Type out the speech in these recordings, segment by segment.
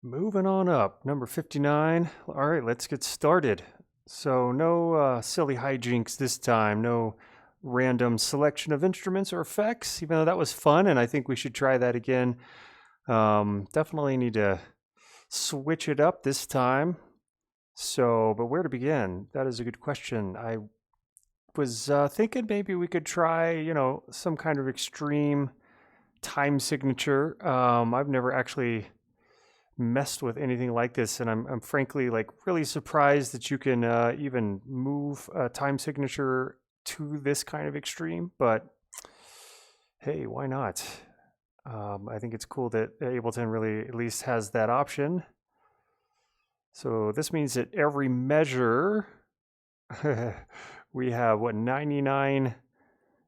Moving on up, number 59. All right, let's get started. So no silly hijinks this time, no random selection of instruments or effects, even though that was fun, and I think we should try that again. Definitely need to switch it up this time. So, but where to begin? That is a good question. I was thinking maybe we could try, some kind of extreme time signature. I've never actually messed with anything like this, and I'm frankly like really surprised that you can even move a time signature to this kind of extreme. But hey, why not? I think it's cool that Ableton really at least has that option. So this means that every measure we have what 99.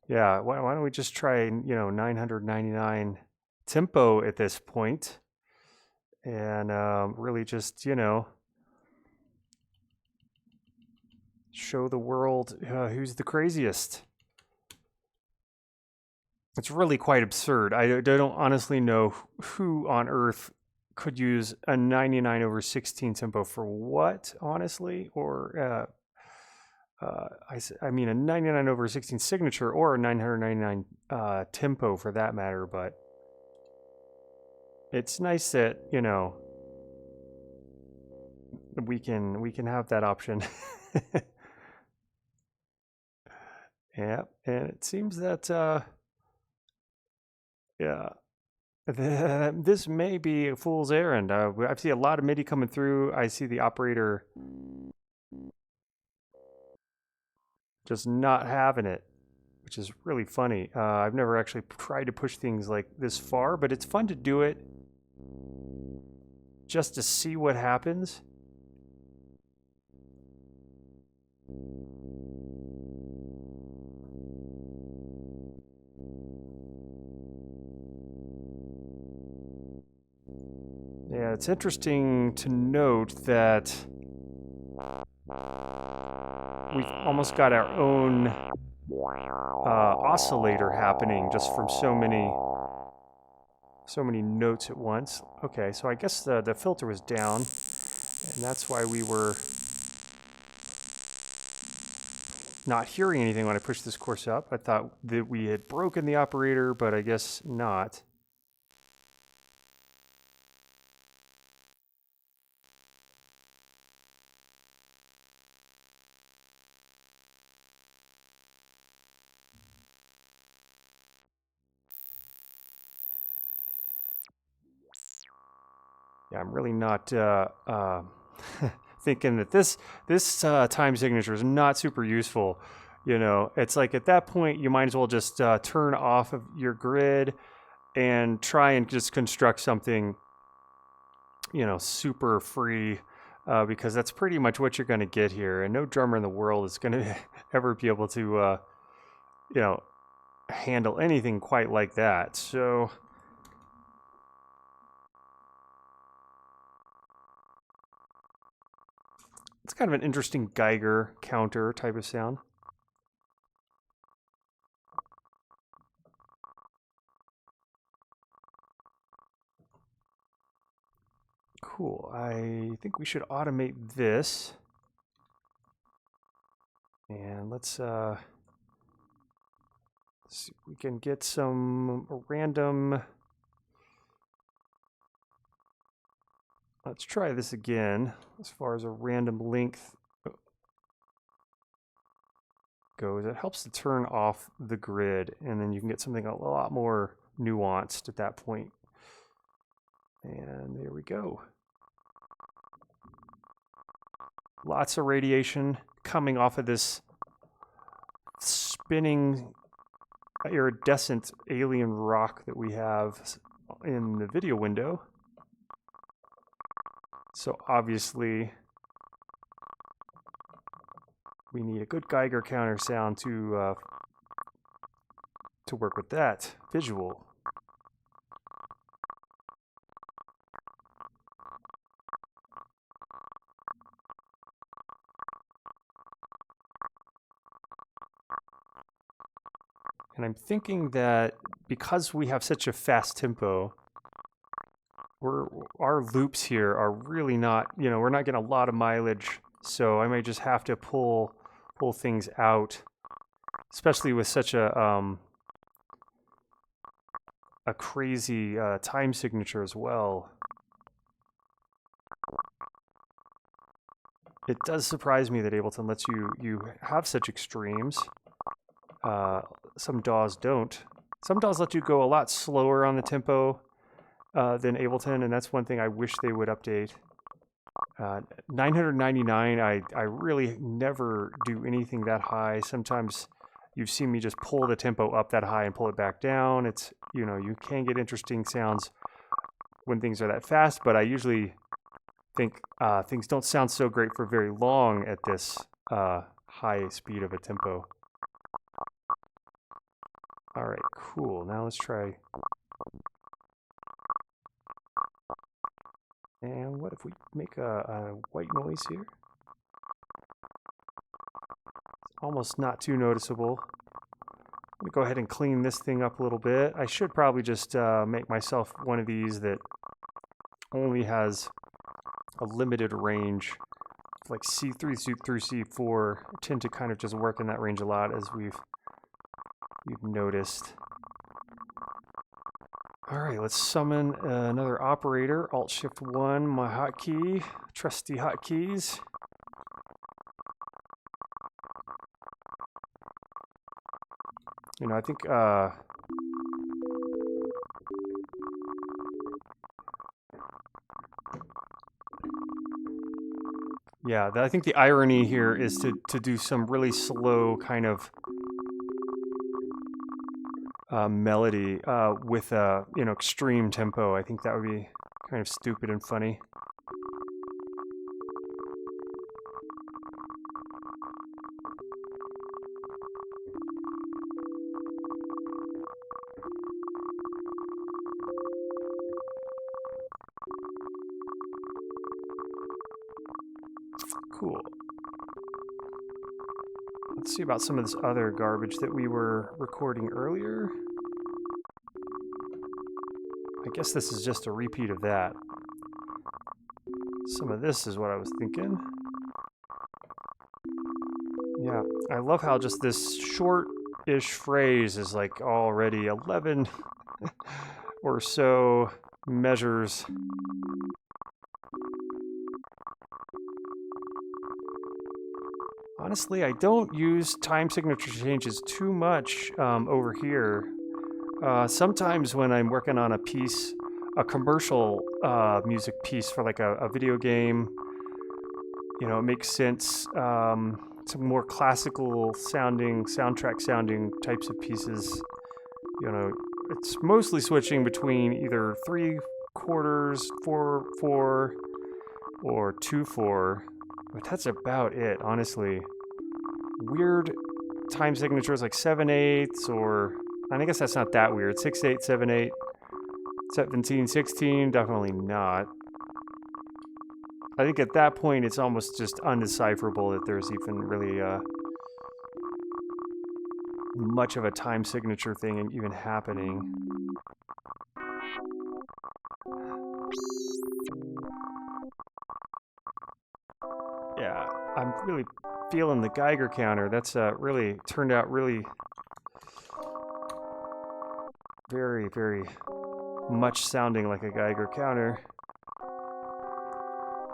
Yeah, why don't we just try 999 tempo at this point, and really just show the world who's the craziest. It's really quite absurd. I don't honestly know who on earth could use a 99/16 tempo for what, honestly, or I mean a 99/16 signature or a 999 tempo for that matter. But it's nice that we can have that option. Yeah, and it seems that yeah, this may be a fool's errand. I see a lot of MIDI coming through. I see the operator just not having it, which is really funny. I've never actually tried to push things like this far, but it's fun to do it just to see what happens. Yeah, it's interesting to note that we've almost got our own oscillator happening just from so many notes at once. Okay, so I guess the filter was down, and that's why we were not hearing anything when I pushed this course up. I thought that we had broken the operator, but I guess not. Yeah, I'm really not thinking that this time signature is not super useful. It's like at that point you might as well just turn off of your grid and try and just construct something super free, because that's pretty much what you're going to get here, and no drummer in the world is going to ever be able to handle anything quite like that. So it's kind of an interesting Geiger counter type of sound. Cool. I think we should automate this. And let's see if we can get some random. Let's try this again as far as a random length goes. It helps to turn off the grid, and then you can get something a lot more nuanced at that point. And there we go. Lots of radiation coming off of this spinning iridescent alien rock that we have in the video window. So obviously we need a good Geiger counter sound to work with that visual. And I'm thinking that because we have such a fast tempo, our our loops here are really not, we're not getting a lot of mileage, so I may just have to pull things out, especially with such a crazy time signature as well. It does surprise me that Ableton lets you have such extremes. Some DAWs don't. Some DAWs let you go a lot slower on the tempo than Ableton, and that's one thing I wish they would update. 999, I really never do anything that high. Sometimes you've seen me just pull the tempo up that high and pull it back down. It's, you can get interesting sounds when things are that fast, but I usually think things don't sound so great for very long at this high speed of a tempo. All right, cool. Now let's try. And what if we make a white noise here? It's almost not too noticeable. Let me go ahead and clean this thing up a little bit. I should probably just make myself one of these that only has a limited range, like C3 through C4. I tend to kind of just work in that range a lot, as we've noticed. All right, let's summon another operator. Alt-Shift-1, my hotkey, trusty hotkeys. I think yeah, I think the irony here is to do some really slow kind of melody with a extreme tempo. I think that would be kind of stupid and funny. Cool. Let's see about some of this other garbage that we were recording earlier. I guess this is just a repeat of that. Some of this is what I was thinking. Yeah, I love how just this short-ish phrase is like already 11 or so measures. Honestly, I don't use time signature changes too much over here. Sometimes when I'm working on a piece, a commercial music piece for like a video game, it makes sense. Some more classical sounding, soundtrack sounding types of pieces, it's mostly switching between either 3/4, 4/4, or 2/4. But that's about it, honestly. Weird time signatures like 7/8, or I guess that's not that weird. 6/8, 7/8, 17, 16, definitely not. I think at that point it's almost just undecipherable that there's even really much of a time signature thing even happening. Yeah, I'm really feeling the Geiger counter. That's really turned out really very, very much sounding like a Geiger counter.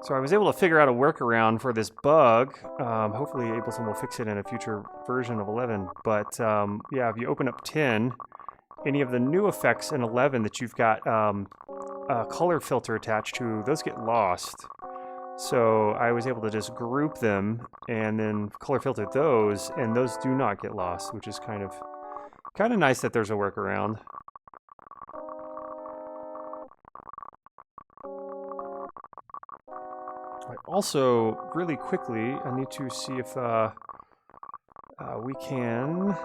So I was able to figure out a workaround for this bug. Hopefully Ableton will fix it in a future version of 11. But yeah, if you open up 10, any of the new effects in 11 that you've got a color filter attached to, those get lost. So I was able to just group them and then color filter those, and those do not get lost, which is kind of nice that there's a workaround. Also, really quickly, I need to see if we can.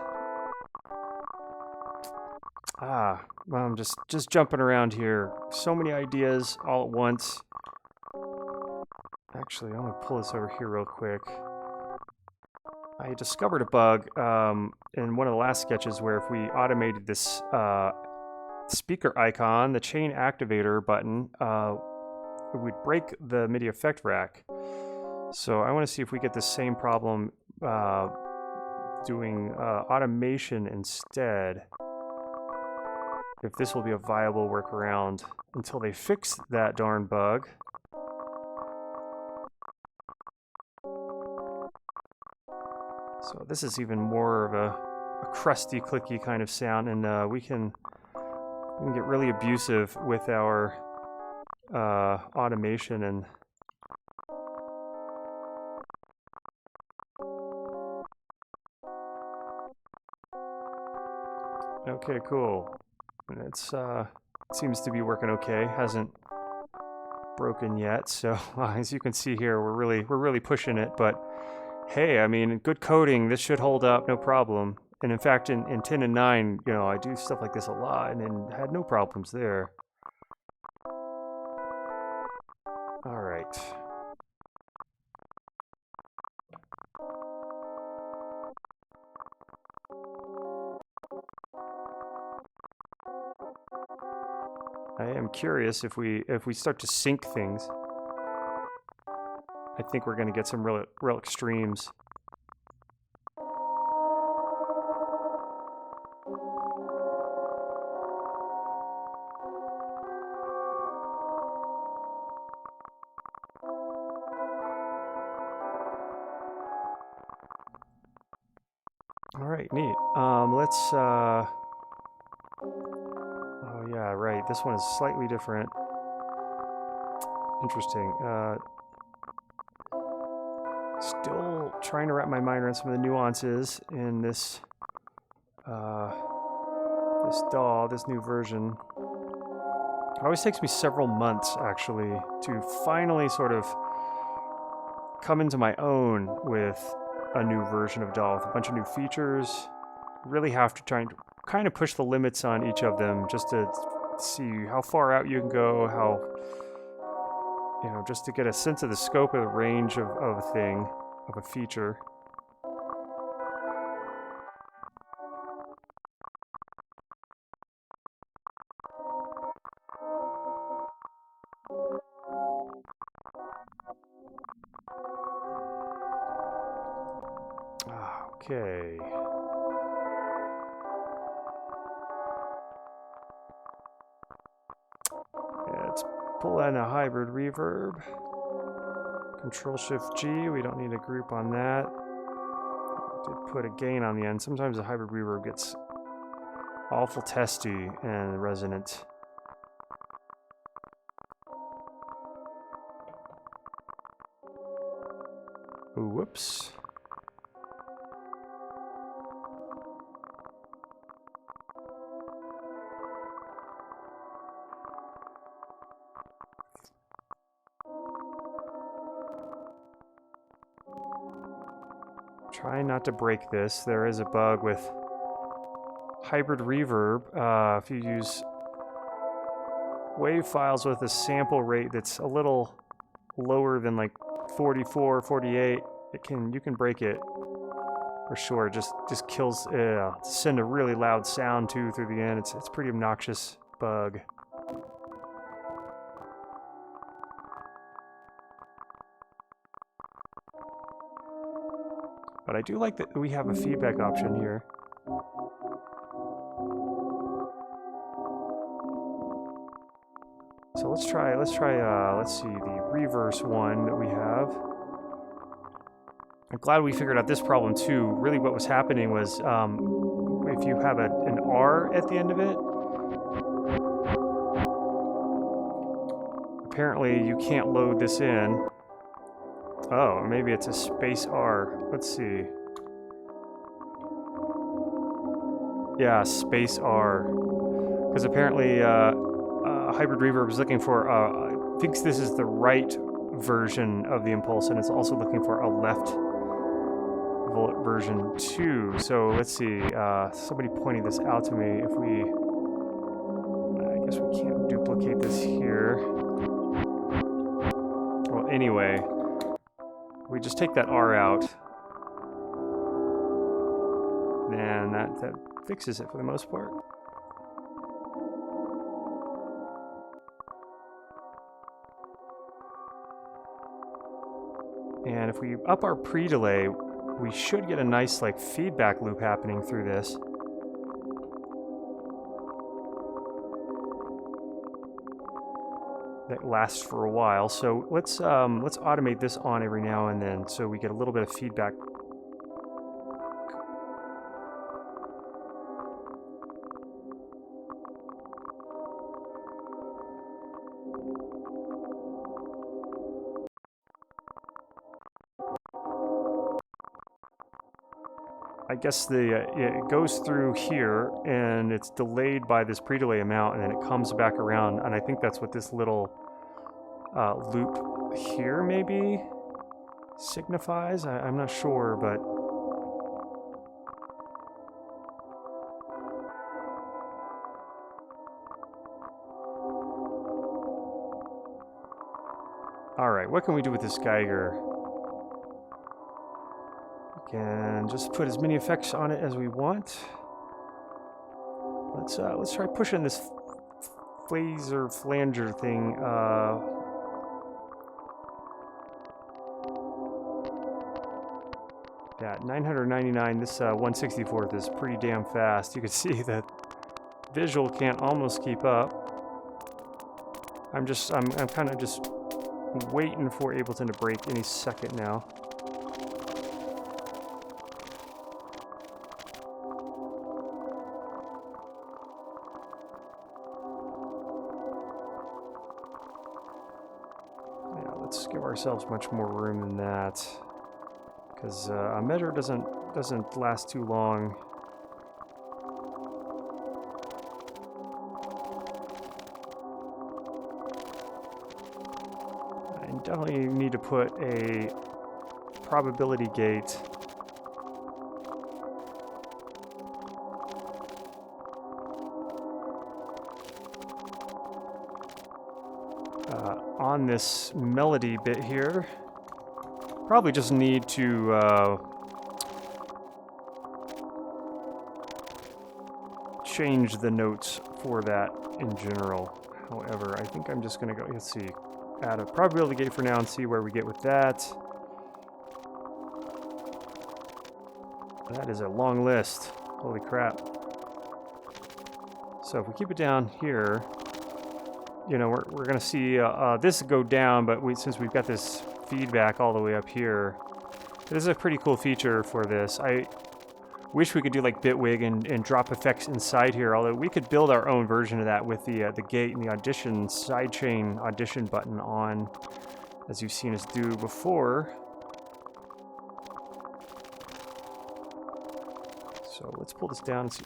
Well, I'm just jumping around here. So many ideas all at once. Actually, I'm gonna pull this over here real quick. I discovered a bug in one of the last sketches where if we automated this speaker icon, the chain activator button, would break the MIDI effect rack. So I want to see if we get the same problem doing automation instead. If this will be a viable workaround until they fix that darn bug. So this is even more of a crusty, clicky kind of sound, and we can get really abusive with our automation and okay, cool. It's seems to be working okay. Hasn't broken yet. So as you can see here, we're really pushing it. But hey, I mean, good coding. This should hold up, no problem. And in fact, in 10 and 9, you know, I do stuff like this a lot, and had no problems there. All right. I am curious if we start to sync things. I think we're going to get some real extremes. All right, neat. Let's. Oh yeah, right. This one is slightly different. Interesting. Still trying to wrap my mind around some of the nuances in this this DAW, this new version. It always takes me several months, actually, to finally sort of come into my own with a new version of DAW with a bunch of new features. Really have to try and kind of push the limits on each of them just to see how far out you can go, how, you know, just to get a sense of the scope of the range of a thing, of a feature. Okay. Yeah, let's pull in a hybrid reverb. Control-Shift-G, we don't need a group on that. Did put a gain on the end. Sometimes a hybrid reverb gets awful testy and resonant. Ooh, whoops. Try not to break this. There is a bug with hybrid reverb. If you use wave files with a sample rate that's a little lower than like 44, 48, you can break it for sure. Just kills. Send a really loud sound too through the end. It's pretty obnoxious bug. But I do like that we have a feedback option here. So let's see, the reverse one that we have. I'm glad we figured out this problem too. Really what was happening was if you have an R at the end of it, apparently you can't load this in. Oh, maybe it's a space R. Let's see. Yeah, space R. Because apparently hybrid reverb is looking for, thinks this is the right version of the impulse, and it's also looking for a left version too. So let's see. Somebody pointed this out to me. If we, I guess we can't duplicate this here. Well, anyway. We just take that R out, and that fixes it for the most part. And if we up our pre-delay, we should get a nice like feedback loop happening through this. That lasts for a while. So let's automate this on every now and then so we get a little bit of feedback. I guess it goes through here and it's delayed by this pre-delay amount, and then it comes back around, and I think that's what this little loop here maybe signifies. I'm not sure, but all right, what can we do with this Geiger? And just put as many effects on it as we want. Let's try pushing this flanger thing. Yeah, 999. This 1/64th is pretty damn fast. You can see that visual can't almost keep up. I'm kind of just waiting for Ableton to break any second now. Let's give ourselves much more room than that, because a measure doesn't last too long. I definitely need to put a probability gate on this melody bit here. Probably just need to change the notes for that in general. However, I think I'm just going to go, let's see, add a probability gate for now and see where we get with that. That is a long list. Holy crap. So if we keep it down here, you know, we're going to see this go down, but since we've got this feedback all the way up here, it is a pretty cool feature for this. I wish we could do like bitwig and drop effects inside here, although we could build our own version of that with the gate and the audition sidechain audition button on, as you've seen us do before. So let's pull this down and see.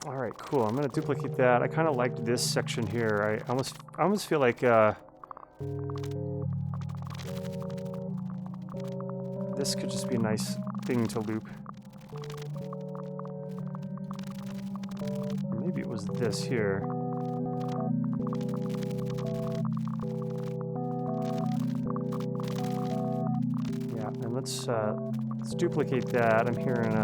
All right, cool. I'm gonna duplicate that. I kind of liked this section here. I almost feel like this could just be a nice thing to loop. Or maybe it was this here. Yeah, and let's duplicate that. I'm hearing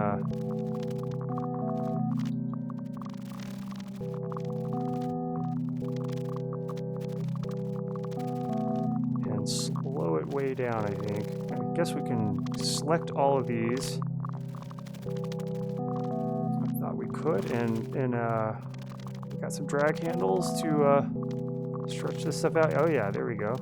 and slow it way down, I think. I guess we can select all of these. I thought we could, and we got some drag handles to stretch this stuff out. Oh yeah, there we go.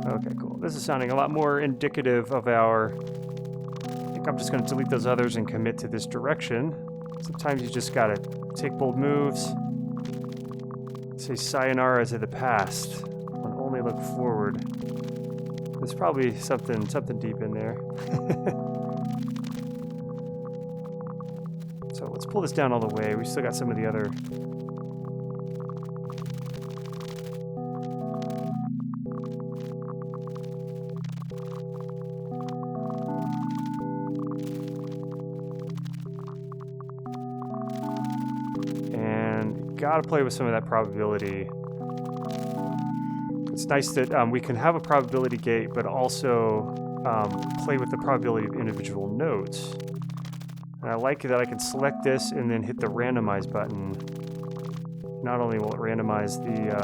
Okay, cool. This is sounding a lot more indicative of our... I think I'm just going to delete those others and commit to this direction. Sometimes you just got to take bold moves. Say sayonara to the past and only look forward. There's probably something deep in there. So let's pull this down all the way. We still got some of the other... gotta play with some of that probability. It's nice that we can have a probability gate, but also play with the probability of individual notes. And I like that I can select this and then hit the randomize button. Not only will it randomize the,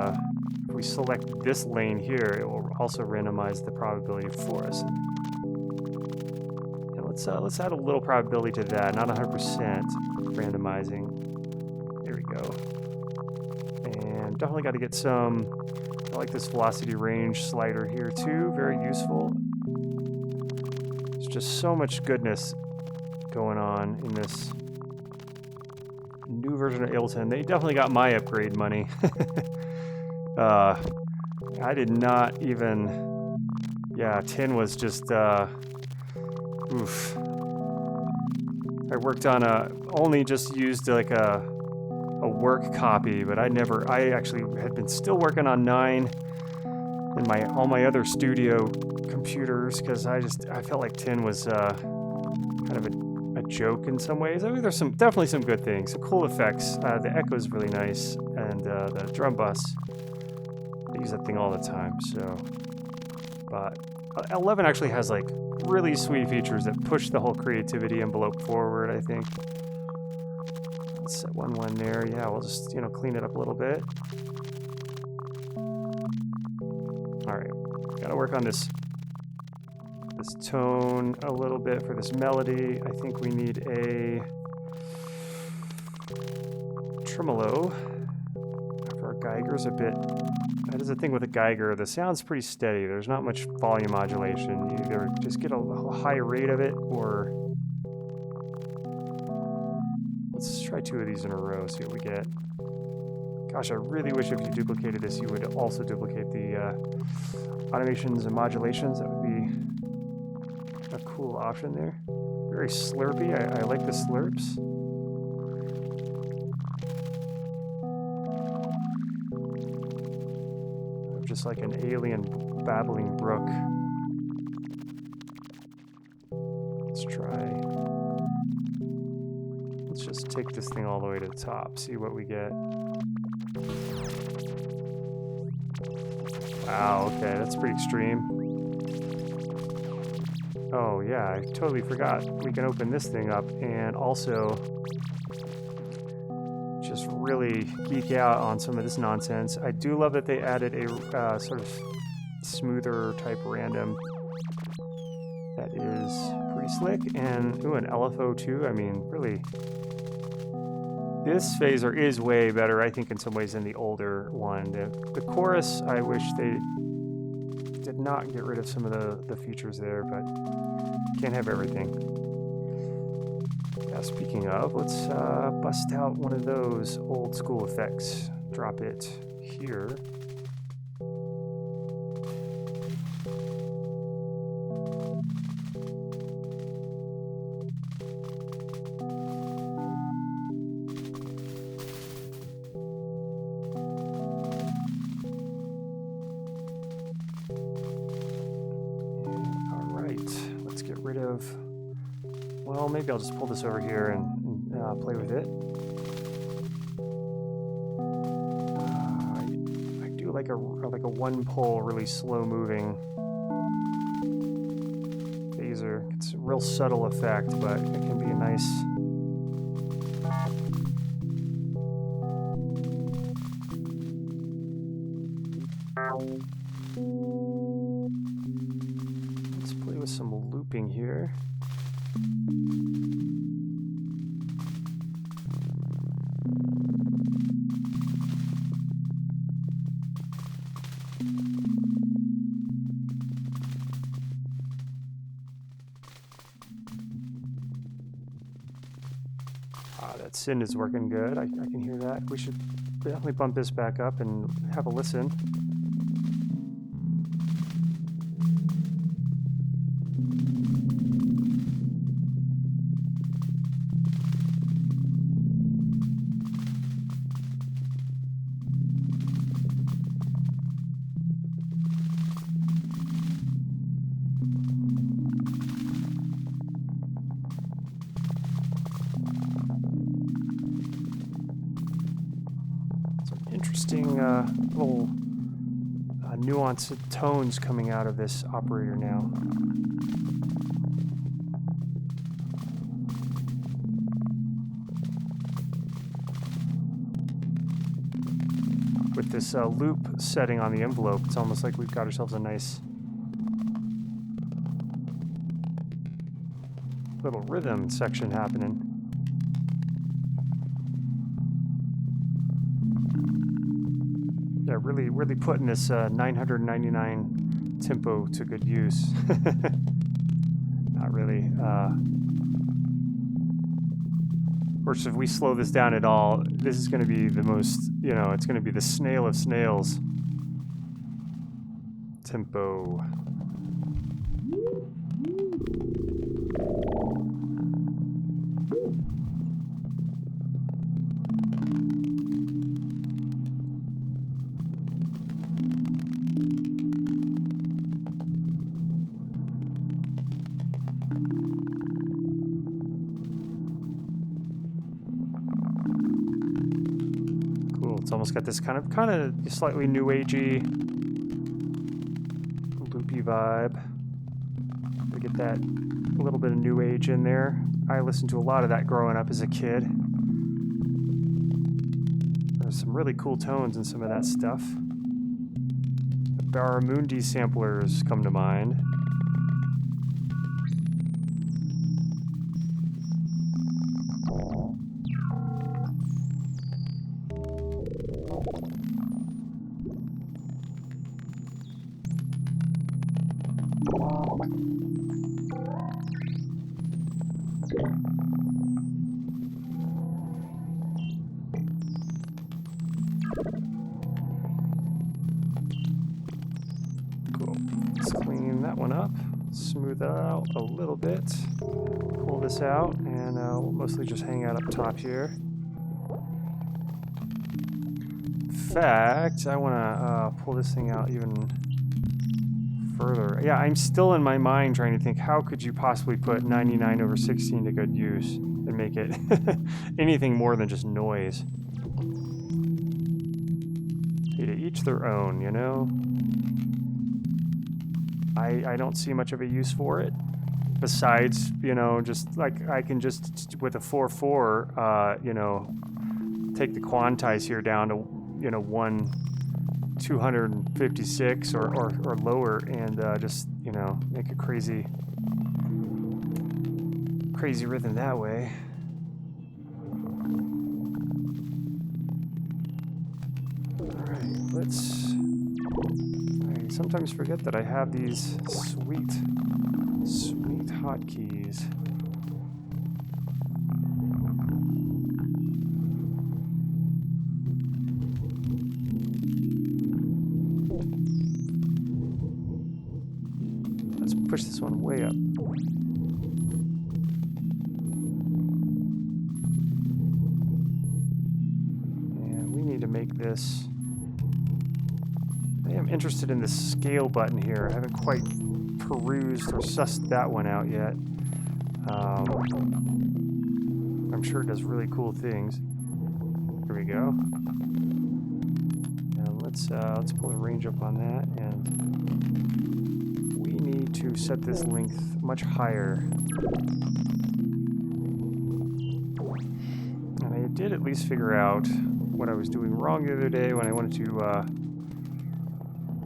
if we select this lane here, it will also randomize the probability for us. And let's add a little probability to that, not 100% randomizing. There we go. And definitely got to get some, I like this velocity range slider here too, very useful. There's just so much goodness going on in this new version of Ableton. They definitely got my upgrade money. I did not even, yeah, 10 was just, oof. I worked on only just used like a work copy, but I actually had been still working on 9 and all my other studio computers, because I felt like 10 was kind of a joke in some ways. I mean, there's definitely some good things, some cool effects. The echo is really nice, and the drum bus, I use that thing all the time. So, but 11 actually has like really sweet features that push the whole creativity envelope forward, I think. Let's set 1-1 there. Yeah, we'll just, clean it up a little bit. All right, gotta work on this tone a little bit for this melody. I think we need a tremolo for our Geiger's a bit. That is the thing with a Geiger. The sound's pretty steady. There's not much volume modulation. You either just get a high rate of it, or let's try 2 of these in a row, see what we get. Gosh, I really wish if you duplicated this, you would also duplicate the automations and modulations. That would be a cool option there. Very slurpy. I like the slurps. Just like an alien babbling brook. Let's just take this thing all the way to the top, see what we get. Wow, okay, that's pretty extreme. Oh yeah, I totally forgot. We can open this thing up and also just really geek out on some of this nonsense. I do love that they added a sort of smoother type random that is pretty slick, and ooh, an LFO too. I mean, really, this phaser is way better, I think, in some ways than the older one. The chorus, I wish they did not get rid of some of the features there, but can't have everything. Yeah, speaking of, let's bust out one of those old school effects. Drop it here. Well, maybe I'll just pull this over here and play with it. I do like a one pole, really slow moving phaser. It's a real subtle effect, but it can be a nice. Let's play with some looping here. That send is working good. I can hear that. We should definitely bump this back up and have a listen. interesting little nuanced tones coming out of this operator now. With this loop setting on the envelope, it's almost like we've got ourselves a nice little rhythm section happening. Yeah, really putting this 999 tempo to good use. Not really. Of course, if we slow this down at all, this is going to be the most, it's going to be the snail of snails. Tempo. It's almost got this kind of slightly new agey, loopy vibe. We get that little bit of new age in there. I listened to a lot of that growing up as a kid. There's some really cool tones in some of that stuff. The Barramundi samplers come to mind. Cool. Let's clean that one up, smooth that out a little bit, pull this out, and we'll mostly just hang out up top here. In fact, I want to pull this thing out even further. Yeah, I'm still in my mind trying to think, how could you possibly put 99/16 to good use and make it anything more than just noise? Hey, to each their own, you know? I don't see much of a use for it. Besides, just like I can just, with a 4/4, take the quantize here down to, 1/256 or lower, and just, make a crazy rhythm that way. Alright, I sometimes forget that I have these sweet hotkeys. Let's push this one way up. And we need to make this... I am interested in this scale button here. I haven't quite perused or sussed that one out yet. I'm sure it does really cool things. Here we go. And let's pull the range up on that, and we need to set this length much higher. And I did at least figure out what I was doing wrong the other day when I wanted to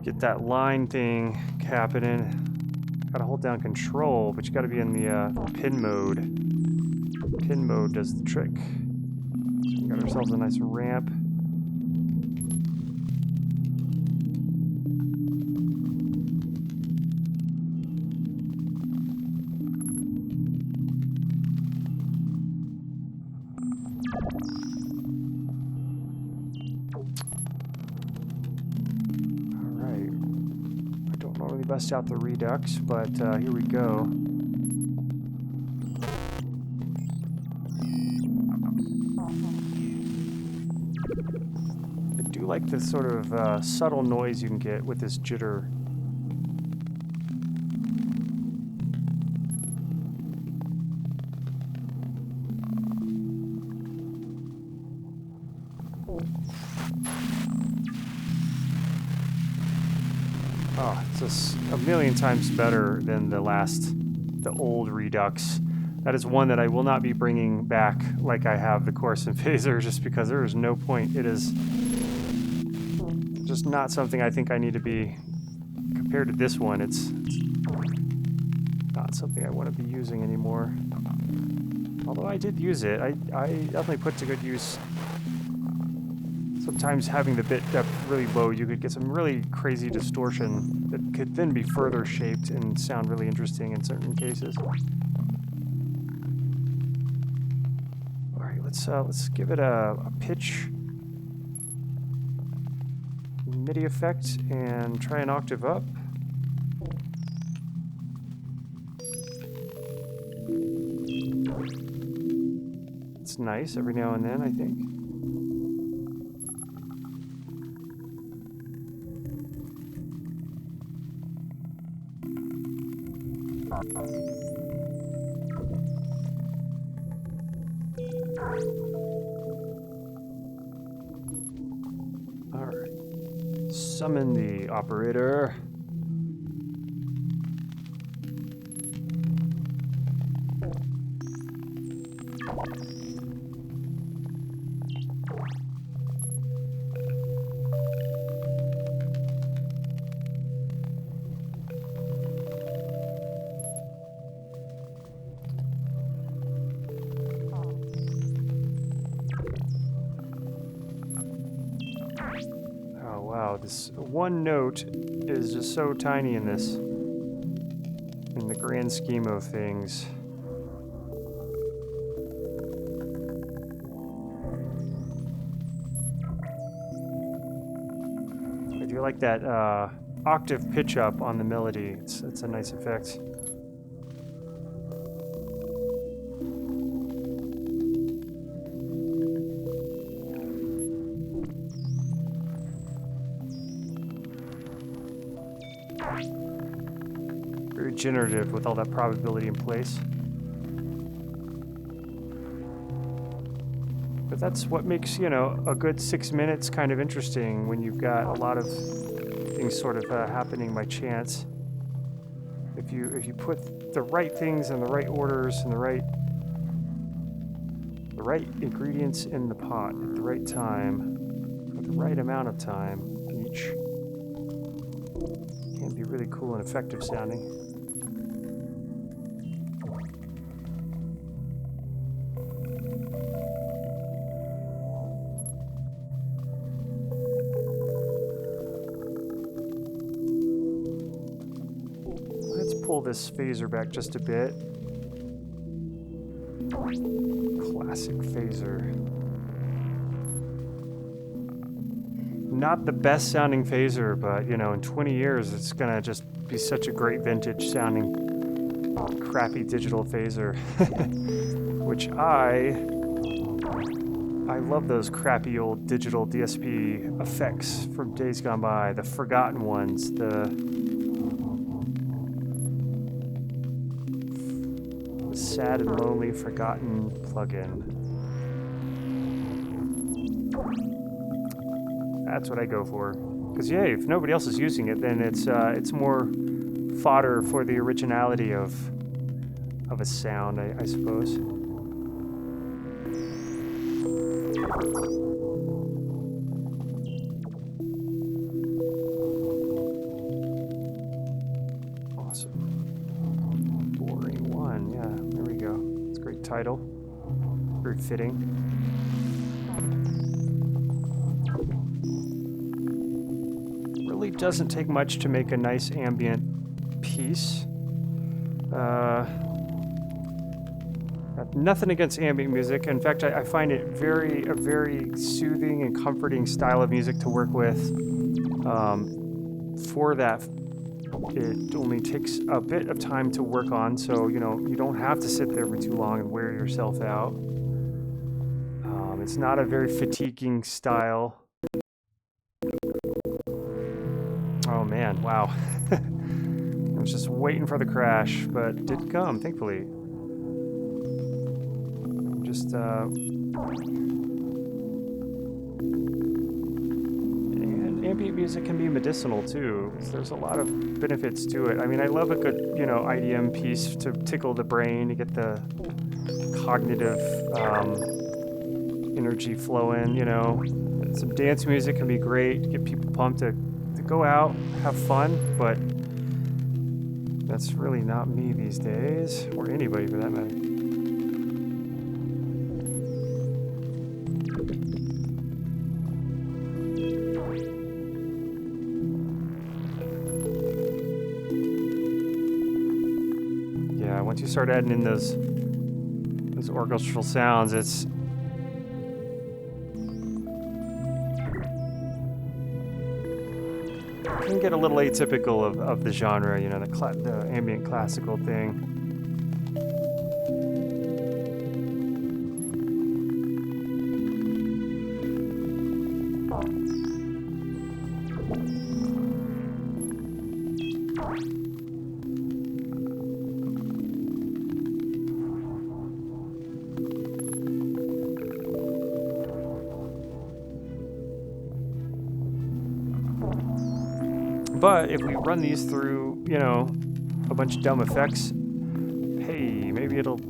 get that line thing happening. Gotta hold down control, but you gotta be in the pin mode. Pin mode does the trick. So we got ourselves a nice ramp. Bust out the redux, but here we go. I do like the sort of subtle noise you can get with this jitter. Oh, it's just a million times better than the old Redux. That is one that I will not be bringing back like I have the Chorus and Phaser, just because there is no point. It is just not something I think I need to be, compared to this one, it's not something I want to be using anymore. Although I did use it, I definitely put to good use. Sometimes having the bit depth really low, you could get some really crazy distortion that could then be further shaped and sound really interesting in certain cases. All right, let's give it a pitch MIDI effect and try an octave up. It's nice every now and then, I think. All right. Summon the operator. Wow, this one note is just so tiny in this, in the grand scheme of things. I do like that octave pitch up on the melody. It's a nice effect. Very generative with all that probability in place. But that's what makes, you know, a good 6 minutes kind of interesting, when you've got a lot of things sort of happening by chance. If you put the right things in the right orders and the right ingredients in the pot at the right time, for the right amount of time each, it can be really cool and effective sounding. Pull this phaser back just a bit. Classic phaser. Not the best sounding phaser, but you know, in 20 years it's gonna just be such a great vintage sounding crappy digital phaser. Which I love those crappy old digital DSP effects from days gone by, the forgotten ones, the sad and lonely forgotten plugin. That's what I go for. Because yeah, if nobody else is using it, then it's more fodder for the originality of a sound, I suppose. Title. Very fitting. Really doesn't take much to make a nice ambient piece. Nothing against ambient music. In fact, I find it a very soothing and comforting style of music to work with. For that, it only takes a bit of time to work on, so you know, you don't have to sit there for too long and wear yourself out. It's not a very fatiguing style. Oh man, wow. I was just waiting for the crash, but it didn't come, thankfully. Just ambient music can be medicinal too. There's a lot of benefits to it. I mean, I love a good, you know, IDM piece to tickle the brain, to get the cognitive energy flowing, you know. Some dance music can be great, get people pumped to go out, have fun, but that's really not me these days, or anybody for that matter. Yeah, once you start adding in those orchestral sounds, it can get a little atypical of the genre, you know, the ambient classical thing. But if we run these through, you know, a bunch of dumb effects, hey, maybe it'll...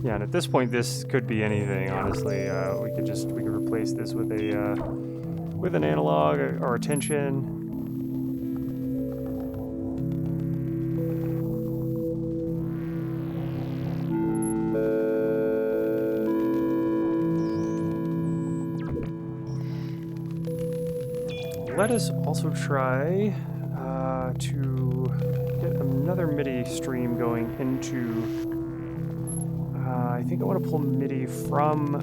Yeah, and at this point, this could be anything, honestly. We could replace this with an analog or a tension. Let us also try to get another MIDI stream going into... I think I want to pull MIDI from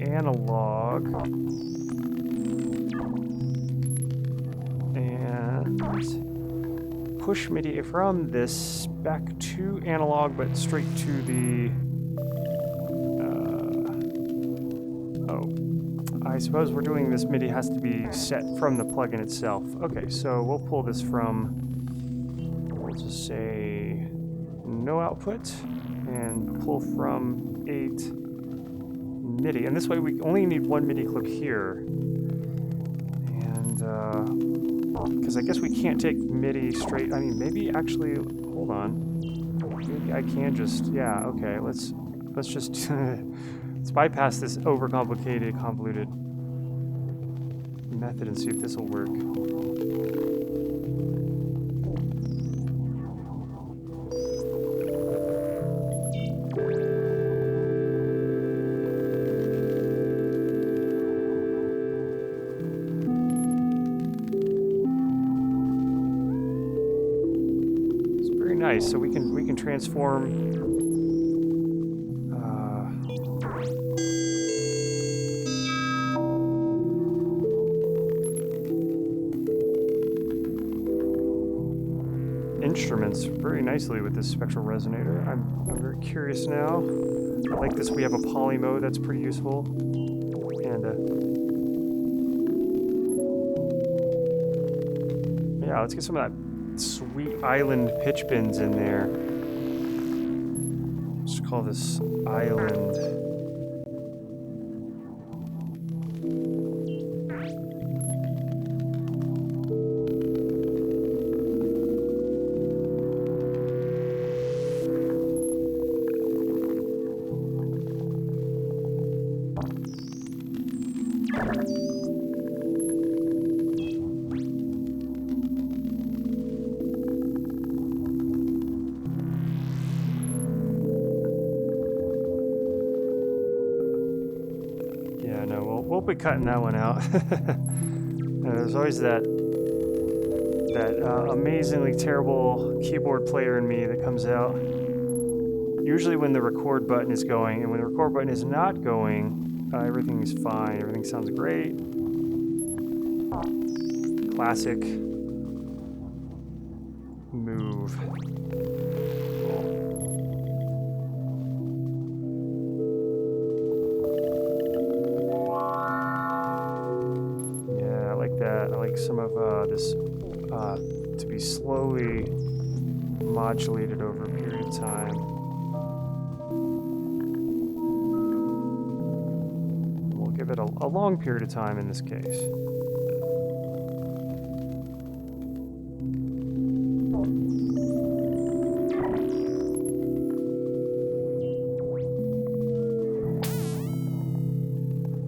analog and push MIDI from this back to analog, but straight to the... I suppose we're doing this MIDI has to be set from the plugin itself. Okay, so we'll pull this from, we'll just say no output and pull from 8 MIDI. And this way we only need one MIDI clip here. And, because I guess we can't take MIDI straight, I mean, maybe actually, hold on. Maybe I can just, yeah, okay, let's just, let's bypass this overcomplicated, convoluted method and see if this will work. It's very nice. So we can transform instruments very nicely with this spectral resonator. I'm very curious now. I like this. We have a poly mode that's pretty useful. And yeah, let's get some of that sweet island pitch bends in there. Let's call this island. We'll be cutting that one out. There's always that amazingly terrible keyboard player in me that comes out. Usually when the record button is going, and when the record button is not going, everything is fine. Everything sounds great. Classic move. Some of this to be slowly modulated over a period of time. We'll give it a long period of time in this case.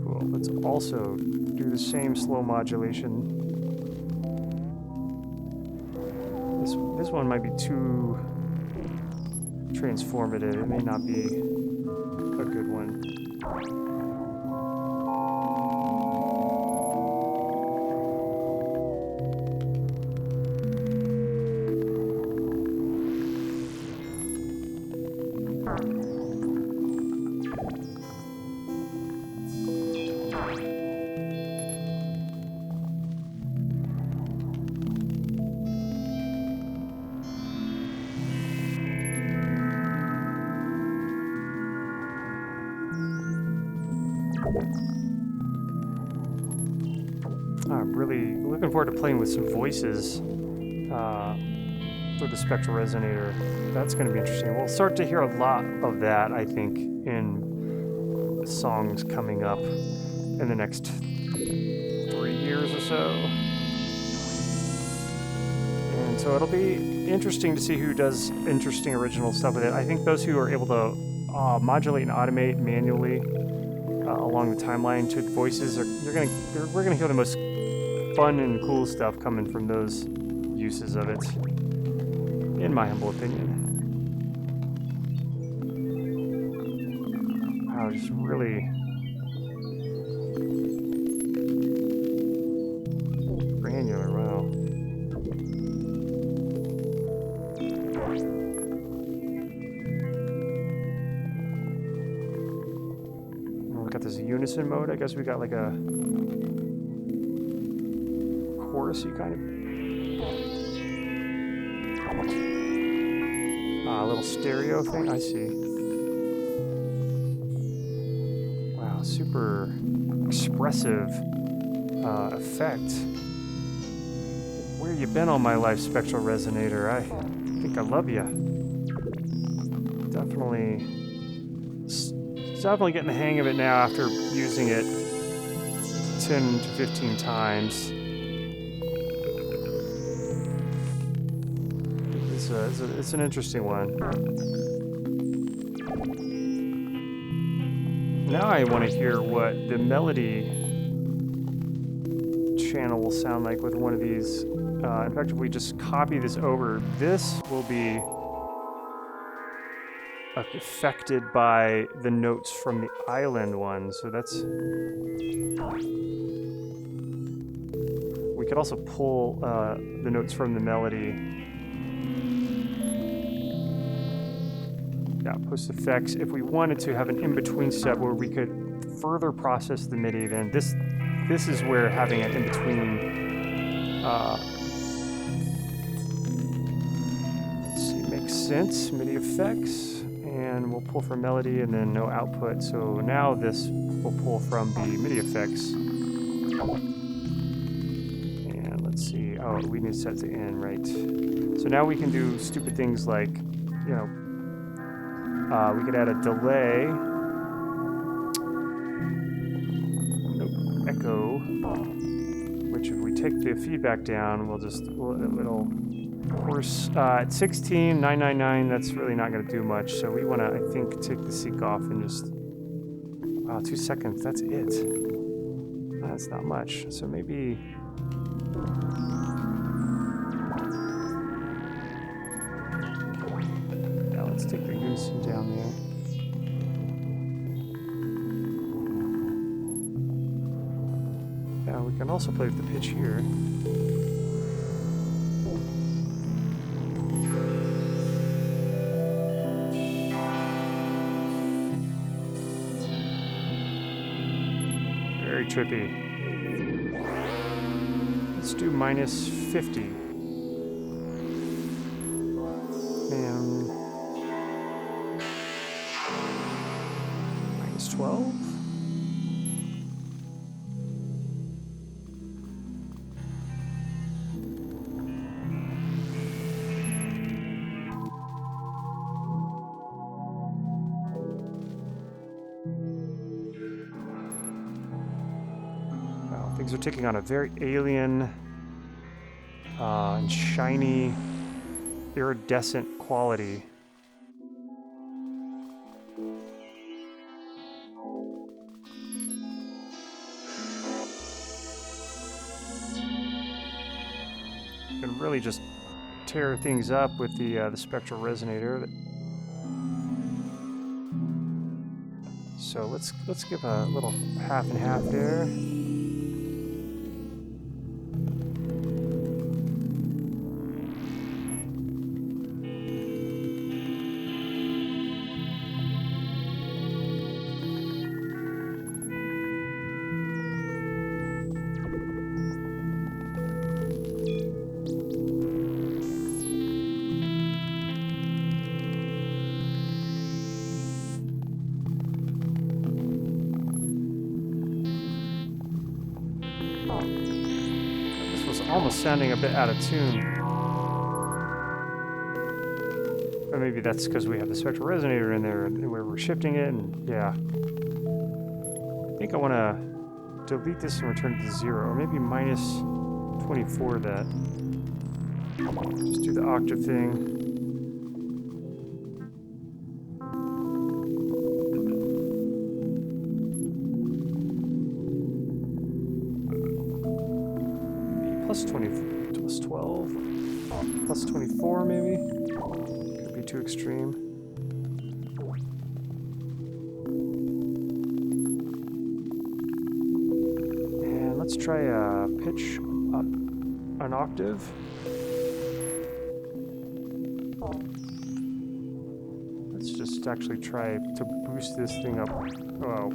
Cool. Let's also do the same slow modulation. This one might be too transformative. It may not be a good one. I'm really looking forward to playing with some voices for the spectral resonator. That's going to be interesting. We'll start to hear a lot of that, I think, in songs coming up in the next 3 years or so. And so it'll be interesting to see who does interesting original stuff with it. I think those who are able to modulate and automate manually along the timeline to voices, we're gonna hear the most fun and cool stuff coming from those uses of it, in my humble opinion. Wow, just really granular. Wow. This unison mode. I guess we got like a chorusy kind of little stereo thing. I see. Wow, super expressive effect. Where you been all my life, spectral resonator? I think I love you. Definitely getting the hang of it now after using it 10 to 15 times. It's an interesting one. Now I want to hear what the melody channel will sound like with one of these. In fact, if we just copy this over, this will be affected by the notes from the island one. So that's... We could also pull the notes from the melody. Yeah, post effects. If we wanted to have an in-between step where we could further process the MIDI, then this is where having an in-between let's see, makes sense. MIDI effects. And we'll pull from melody and then no output. So now this will pull from the MIDI effects. And let's see. Oh, we need to set to in, right? So now we can do stupid things like, you know, we could add a delay. Nope, echo. Which if we take the feedback down, it'll. Of course, at 16,999, that's really not going to do much. So we want to, I think, take the seek off and just... Wow, 2 seconds. That's it. That's not much. So maybe... Yeah, let's take the unison down there. Yeah, we can also play with the pitch here. Very trippy. Let's do minus 50. And minus 12. Things are taking on a very alien and shiny, iridescent quality. You can really just tear things up with the spectral resonator. So let's give a little half and half there. Almost sounding a bit out of tune. Or maybe that's because we have the spectral resonator in there and where we're shifting it, and yeah. I think I want to delete this and return it to 0, or maybe minus 24 that. Just do the octave thing. Plus 20, plus 12, plus 24 maybe? Could be too extreme. And let's try a pitch up an octave. Let's just actually try to boost this thing up. Oh.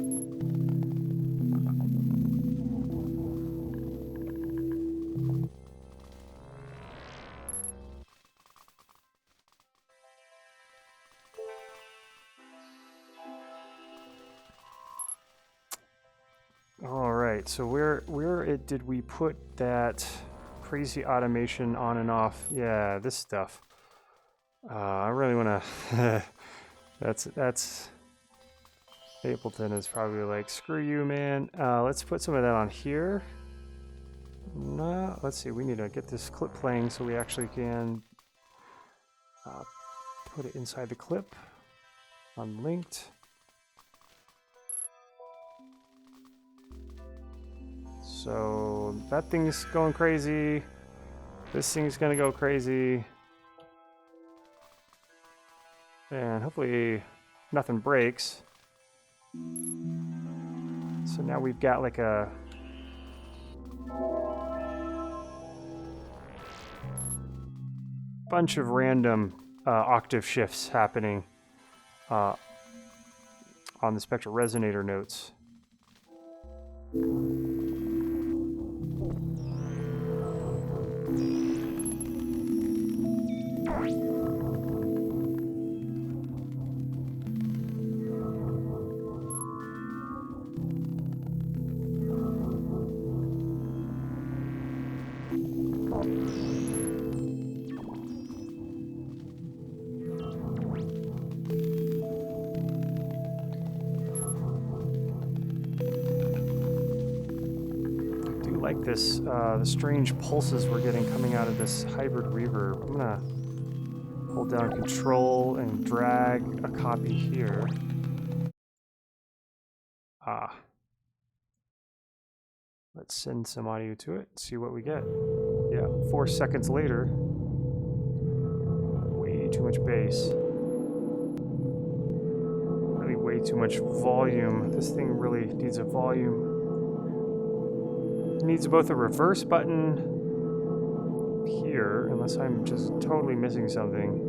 So where did we put that crazy automation on and off? Yeah, this stuff. I really want to. that's Ableton is probably like, screw you, man. Let's put some of that on here. No, let's see. We need to get this clip playing so we actually can put it inside the clip. Unlinked. So that thing's going crazy. This thing's gonna go crazy. And hopefully nothing breaks. So now we've got like a bunch of random octave shifts happening on the spectral resonator notes. Like this, the strange pulses we're getting coming out of this hybrid reverb. I'm gonna hold down Control and drag a copy here. Let's send some audio to it, see what we get. Yeah, 4 seconds later, way too much bass. Really way too much volume. This thing really needs a volume. It needs both a reverse button here, unless I'm just totally missing something.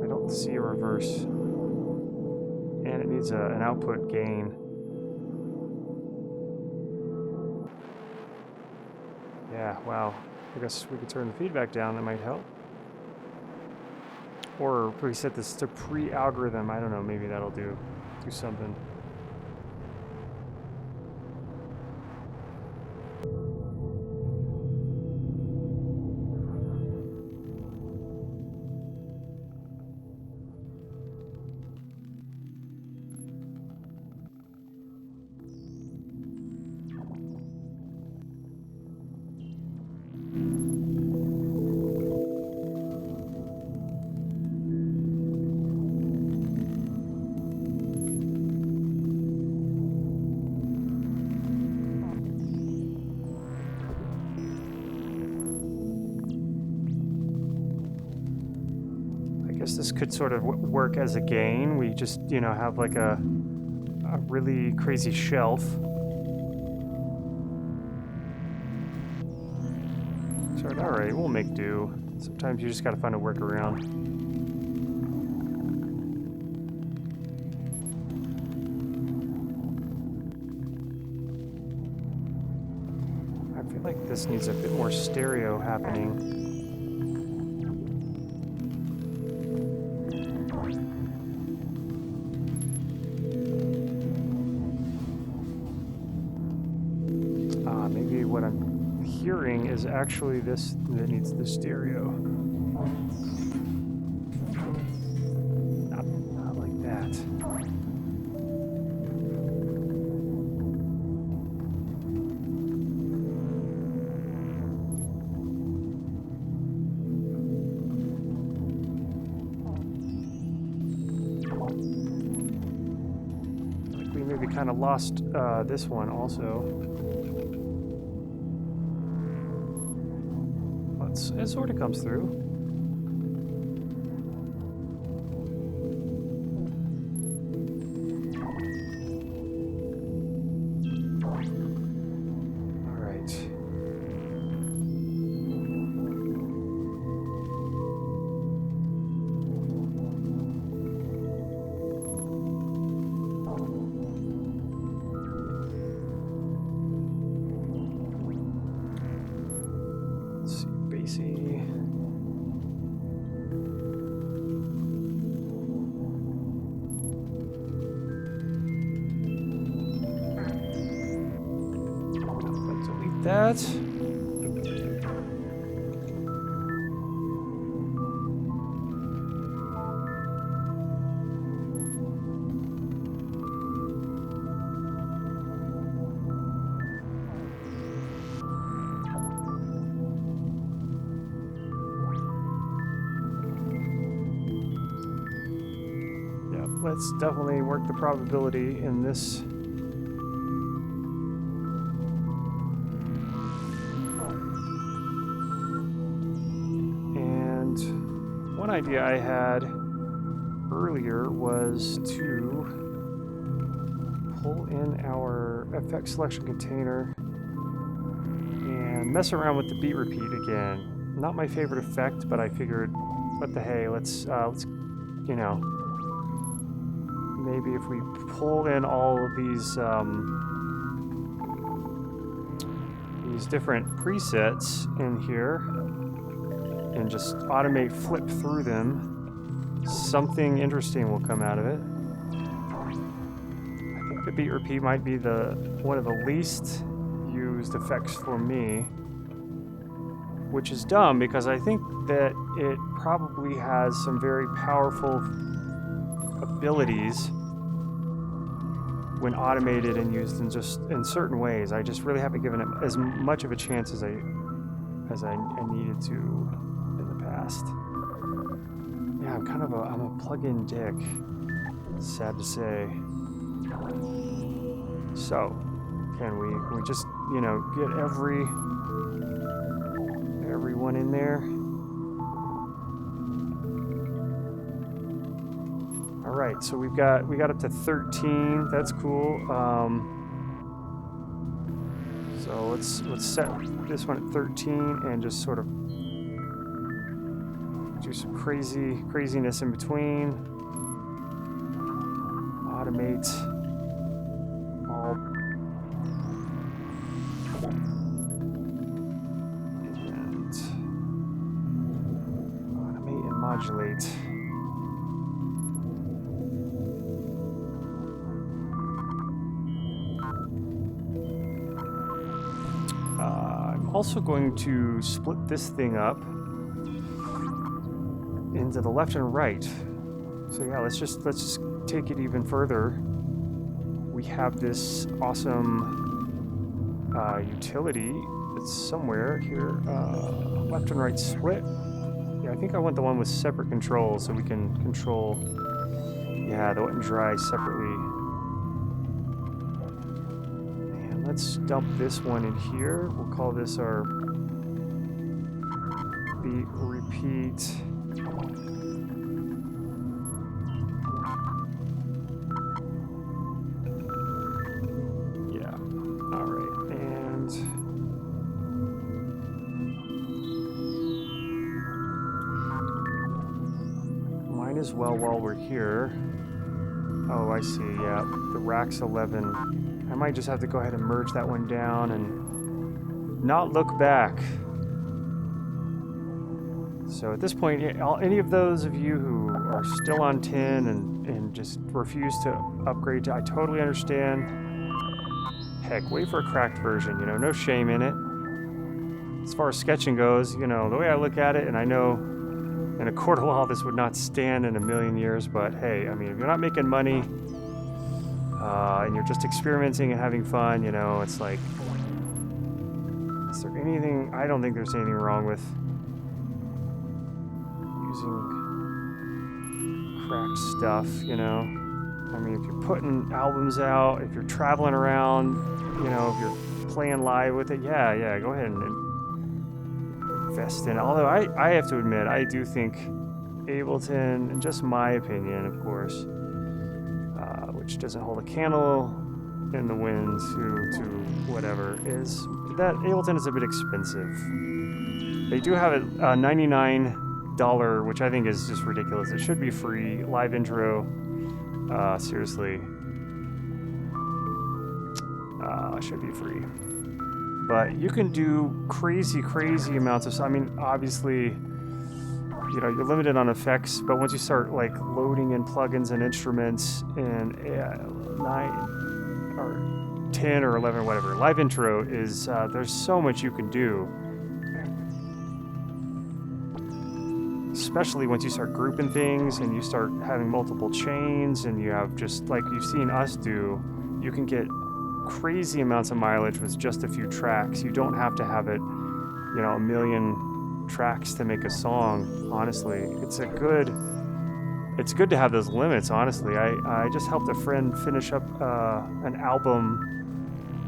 I don't see a reverse. And it needs an output gain. Yeah, wow. I guess we could turn the feedback down, that might help. Or we set this to pre-algorithm. I don't know, maybe that'll do something. guess this could sort of work as a gain. We just, you know, have like a really crazy shelf. So, alright, we'll make do. Sometimes you just gotta find a workaround. I feel like this needs a bit more stereo happening. Maybe what I'm hearing is actually this that needs the stereo. Not like that. Like we maybe kind of lost this one also. It sort of comes through. All right. Let's see, bassy. Delete that. Let's definitely work the probability in this. And one idea I had earlier was to pull in our effect selection container and mess around with the beat repeat again. Not my favorite effect, but I figured, what the hey, let's you know, maybe if we pull in all of these different presets in here and just flip through them, something interesting will come out of it. I think the beat repeat might be one of the least used effects for me, which is dumb because I think that it probably has some very powerful abilities when automated and used in certain ways. I just really haven't given it as much of a chance as I needed to in the past. Yeah, I'm a plug-in dick. Sad to say. So, can we just, you know, get everyone in there? All right, so we got up to 13. That's cool. So let's set this one at 13 and just sort of do some craziness in between. Automate all. And automate and modulate. I'm also going to split this thing up into the left and right. So yeah, let's just take it even further. We have this awesome utility that's somewhere here. Left and right split. Yeah, I think I want the one with separate controls so we can control, yeah, the wet and dry separately. And let's dump this one in here. We'll call this our beat repeat. might as well while we're here. Oh, I see, yeah, the rack's 11. I might just have to go ahead and merge that one down and not look back. So at this point, any of those of you who are still on 10 and just refuse to upgrade to, I totally understand. Heck, wait for a cracked version, you know, no shame in it. As far as sketching goes, you know, the way I look at it, and I know in a quarter while this would not stand in a million years, but hey, I mean, if you're not making money and you're just experimenting and having fun, you know, it's like, is there anything, I don't think there's anything wrong with using cracked stuff, you know. I mean, if you're putting albums out, if you're traveling around, you know, if you're playing live with it, yeah, go ahead and invest in it. Although I have to admit, I do think Ableton, in just my opinion, of course, which doesn't hold a candle in the wind to whatever, is that Ableton is a bit expensive. They do have a $99, which I think is just ridiculous. It should be free. Live intro, seriously, should be free. But you can do crazy amounts of, I mean, obviously, you know, you're limited on effects, but once you start like loading in plugins and instruments in 9 or 10 or 11 or whatever, live intro is, there's so much you can do. Especially once you start grouping things and you start having multiple chains and you have, just like you've seen us do, you can get crazy amounts of mileage with just a few tracks. You don't have to have it, you know, a million tracks to make a song. Honestly, it's good to have those limits. Honestly, I just helped a friend finish up an album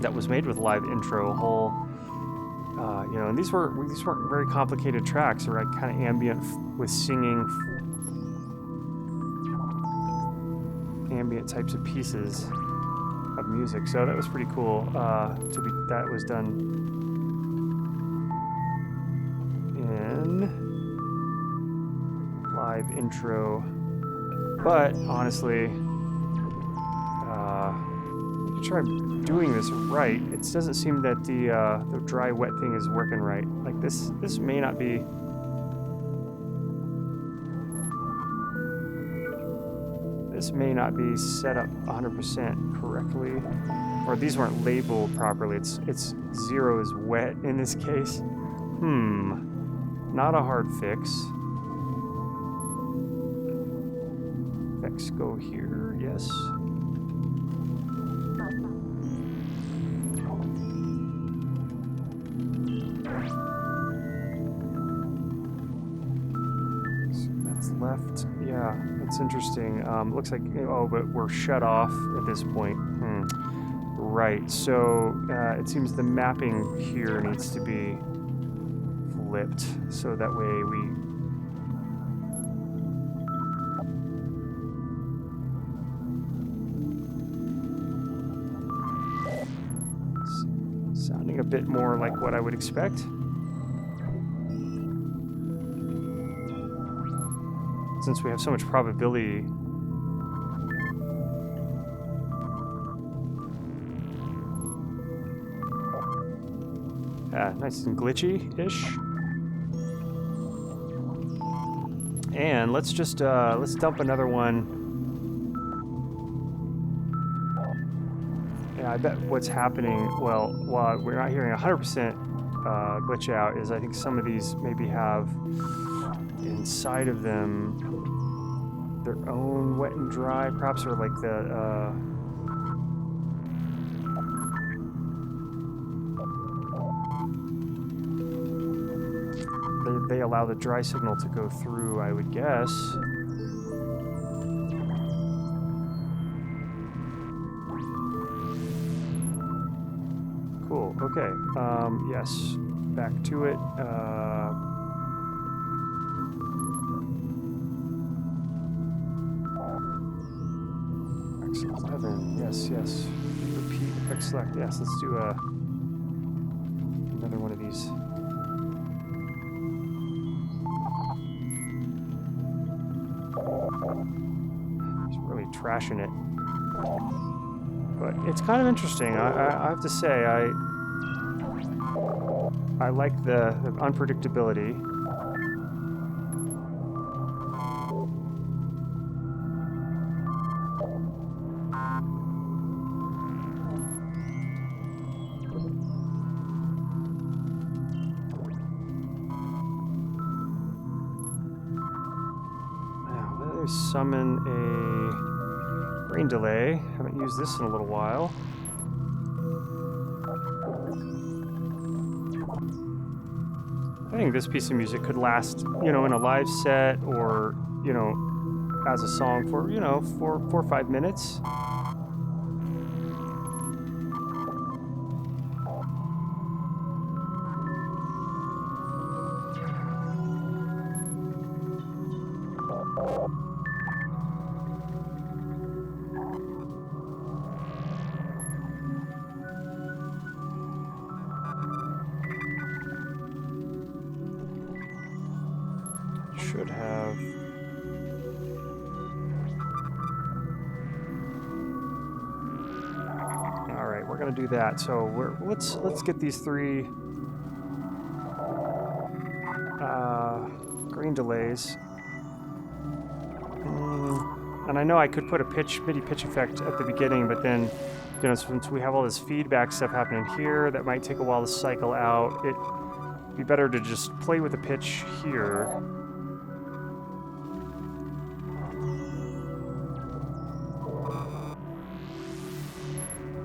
that was made with live intro, whole, you know, and these weren't very complicated tracks. They were like kind of ambient with singing, ambient types of pieces of music. So that was pretty cool. That was done in live intro. But honestly, if you try doing this right, it doesn't seem that the dry wet thing is working right. Like this may not be. This may not be set up 100% correctly, or these weren't labeled properly. It's 0 is wet in this case. Not a hard fix. Effects go here, yes. So that's left. Yeah, it's interesting. Looks like, oh, but we're shut off at this point. Right, so it seems the mapping here needs to be flipped, so that way we... Sounding a bit more like what I would expect. Since we have so much probability. Nice and glitchy-ish. And let's just, let's dump another one. Yeah, I bet what's happening, well, while we're not hearing 100% glitch out, is I think some of these maybe have inside of them their own wet and dry, perhaps, or like the, they allow the dry signal to go through, I would guess. Cool, okay, yes, back to it. X11, yes, repeat, effect select, yes, let's do another one of these. He's really trashing it. But it's kind of interesting. I have to say, I like the unpredictability. Now, let me summon a rain delay. Haven't used this in a little while. I think this piece of music could last, you know, in a live set or, you know, as a song for, you know, 4 or 5 minutes. Should have. All right, we're gonna do that. So let's get these 3 green delays. And I know I could put a MIDI pitch effect at the beginning, but then, you know, since we have all this feedback stuff happening here, that might take a while to cycle out. It'd be better to just play with the pitch here.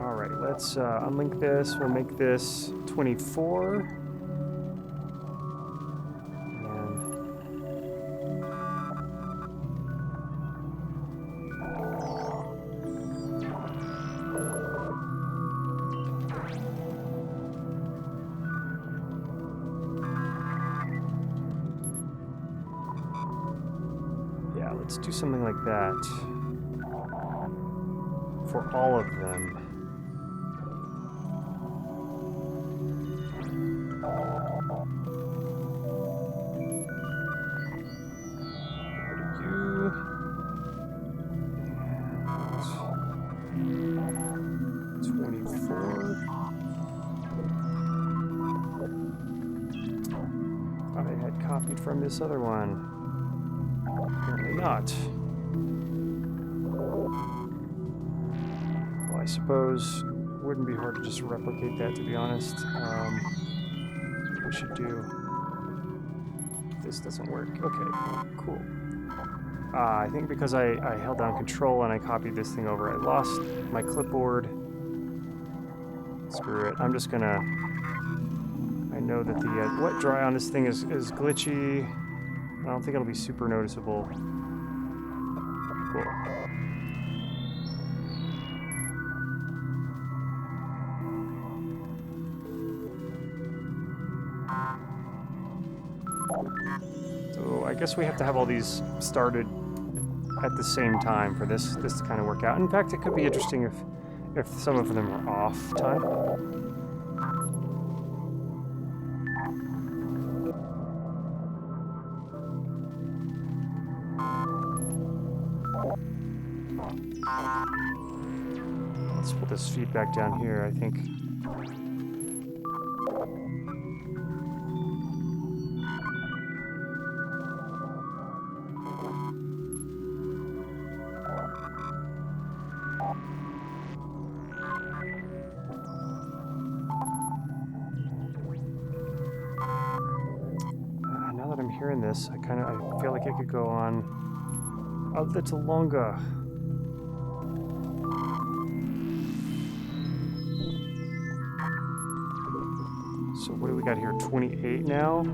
All right, let's unlink this. We'll make this 24. Let's do something like that for all of them. Copied from this other one. Apparently not. Well, I suppose it wouldn't be hard to just replicate that, to be honest. That's what we should do. If this doesn't work. Okay, cool. I think because I held down Control and I copied this thing over, I lost my clipboard. Screw it. I'm just gonna... I know that the wet dry on this thing is glitchy. I don't think it'll be super noticeable. Cool. So I guess we have to have all these started at the same time for this to kind of work out. In fact, it could be interesting if some of them are off time. Let's put this feedback down here, I think. Now that I'm hearing this, I feel like it could go on a little longer. So what do we got here? 28 now?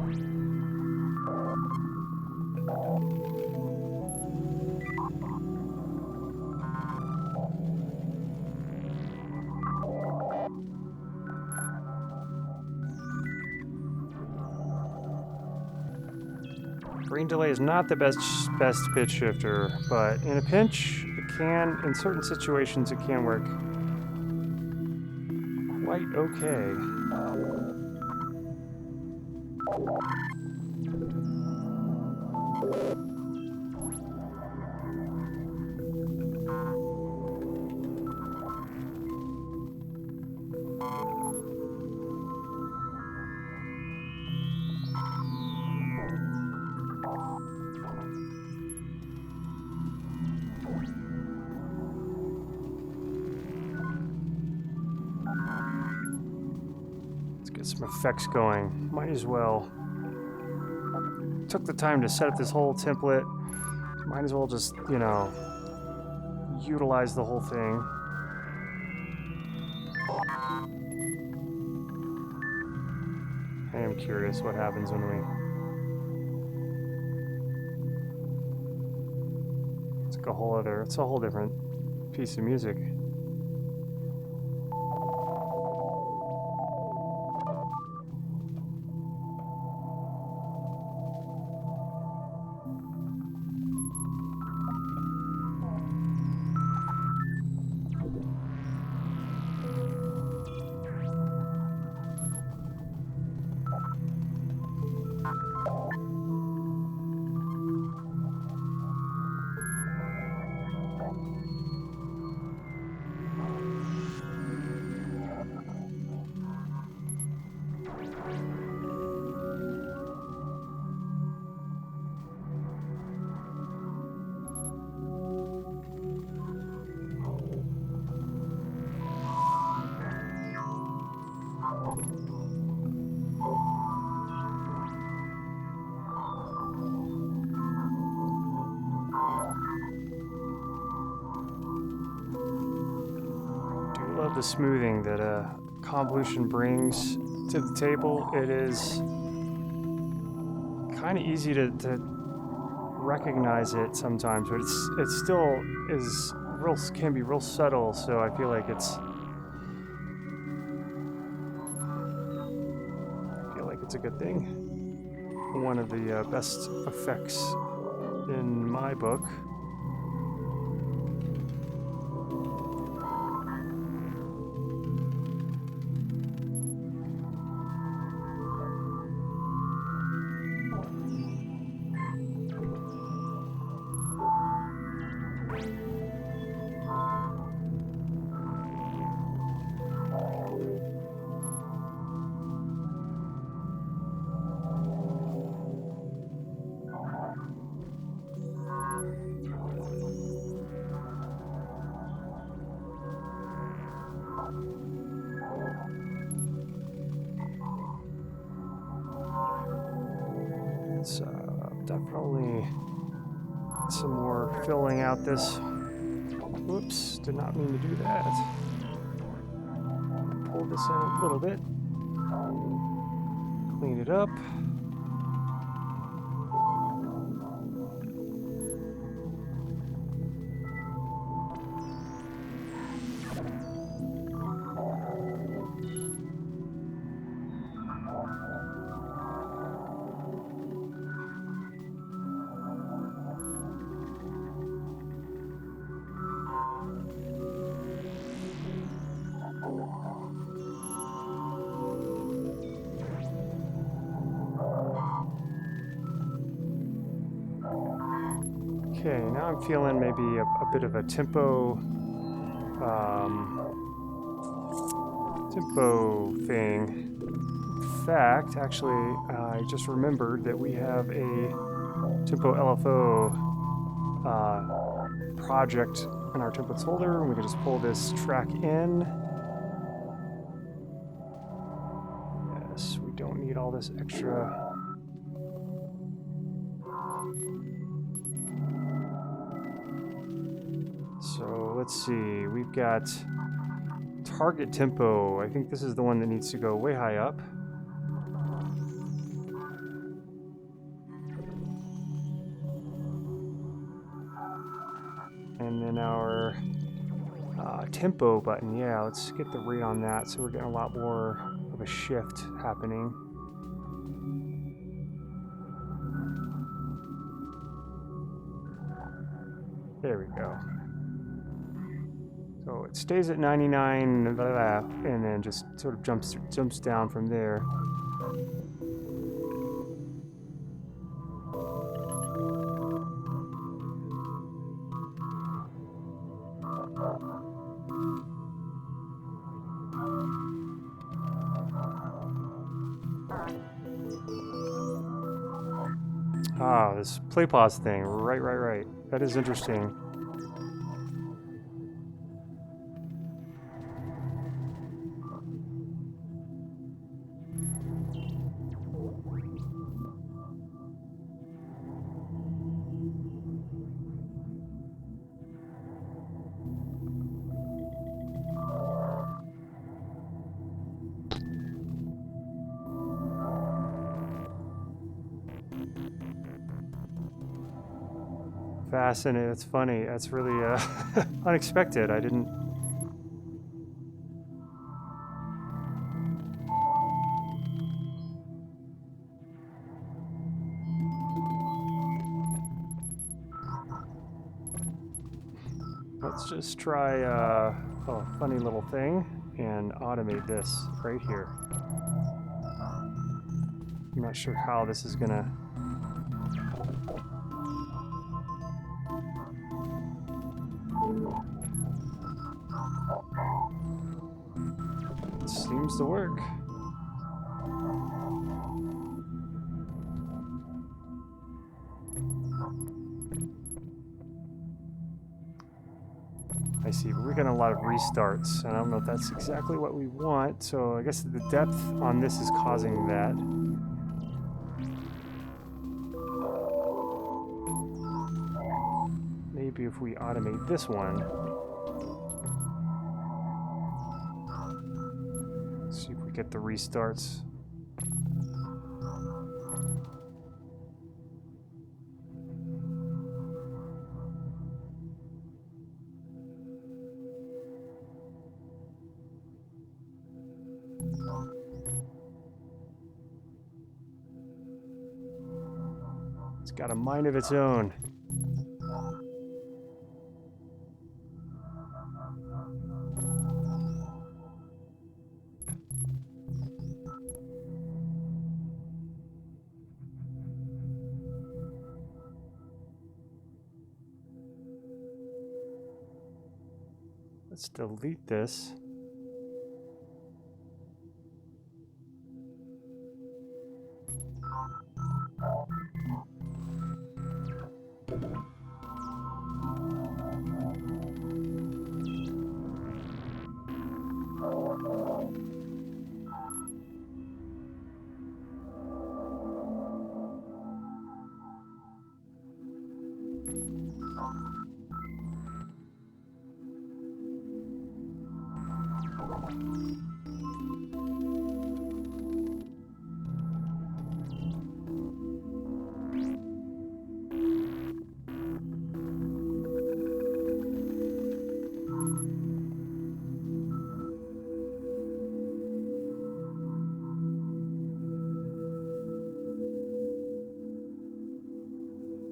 Green delay is not the best pitch shifter, but in a pinch, it can, in certain situations, it can work quite okay. some effects going. Might as well. Took the time to set up this whole template. Might as well just, you know, utilize the whole thing. I am curious what happens when we... It's like a whole other... It's a whole different piece of music. The smoothing that convolution brings to the table. It is kind of easy to recognize it sometimes, but it still is real, can be real subtle. So I feel like it's a good thing. One of the best effects in my book. Definitely some more filling out this. Whoops, did not mean to do that. Pull this in a little bit. Clean it up. Okay, now I'm feeling maybe a bit of a tempo thing. In fact, actually, I just remembered that we have a tempo LFO project in our templates folder, and we can just pull this track in. Yes, we don't need all this extra. So let's see, we've got target tempo. I think this is the one that needs to go way high up. And then our tempo button, yeah, let's get the rate on that so we're getting a lot more of a shift happening. There we go. So it stays at 99, and then just sort of jumps down from there. Ah, this play pause thing. Right. That is interesting. Fascinating. That's funny. That's really unexpected. I didn't. Let's just try a funny little thing and automate this right here. I'm not sure how this is gonna. It seems to work. I see, but we're getting a lot of restarts, and I don't know if that's exactly what we want, so I guess the depth on this is causing that. Maybe if we automate this one. See if we get the restarts. It's got a mind of its own. Let's delete this.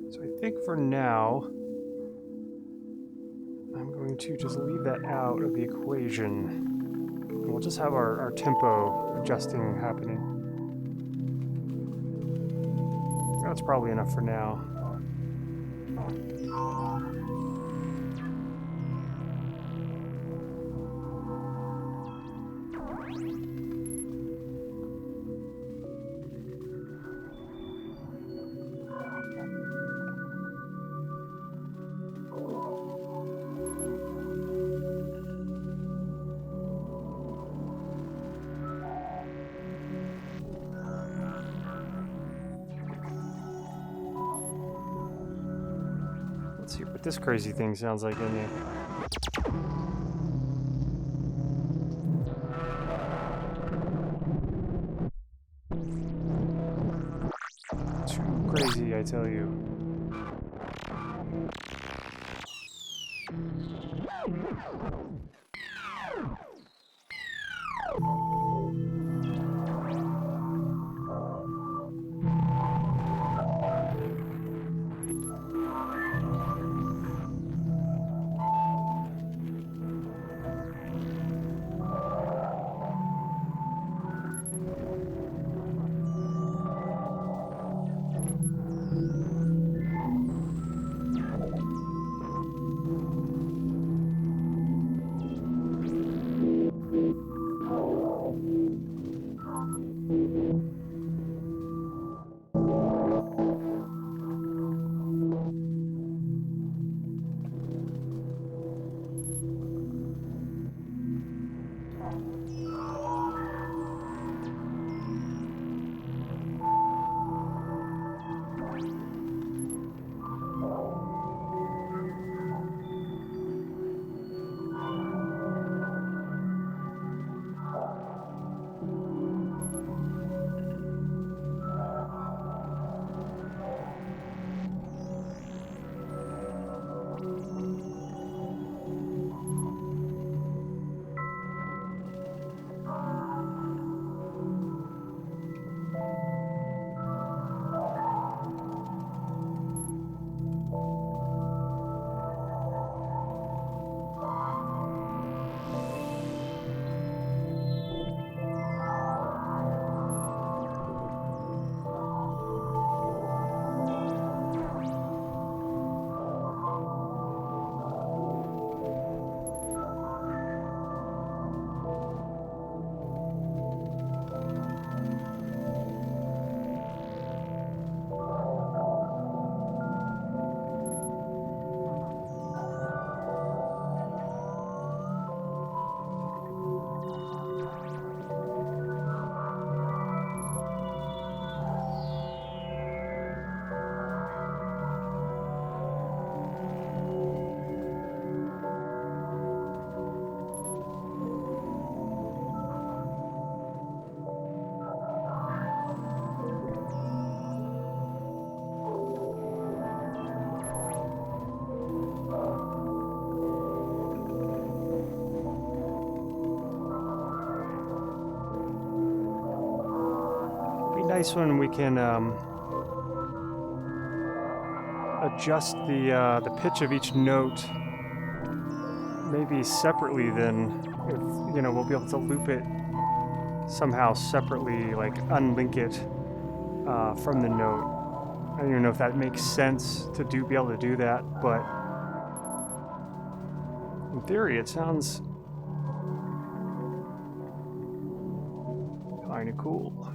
So I think for now, I'm going to just leave that out of the equation. And we'll just have our tempo adjusting happening. That's probably enough for now. Let's see what this crazy thing sounds like in here. Too crazy, I tell you. nice when we can adjust the pitch of each note maybe separately. Then, if we'll be able to loop it somehow separately, like unlink it from the note. I don't even know if that makes sense to be able to do that, but in theory it sounds kind of cool.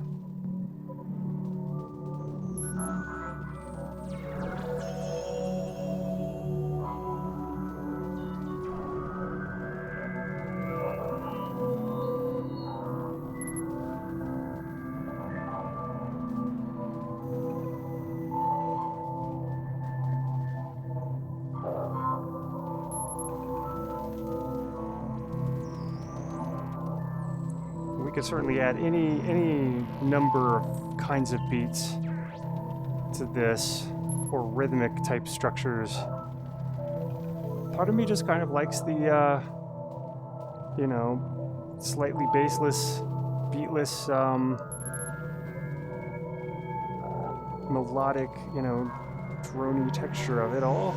We could certainly add any number of kinds of beats to this, or rhythmic type structures. Part of me just kind of likes the slightly bassless, beatless, melodic, drony texture of it all.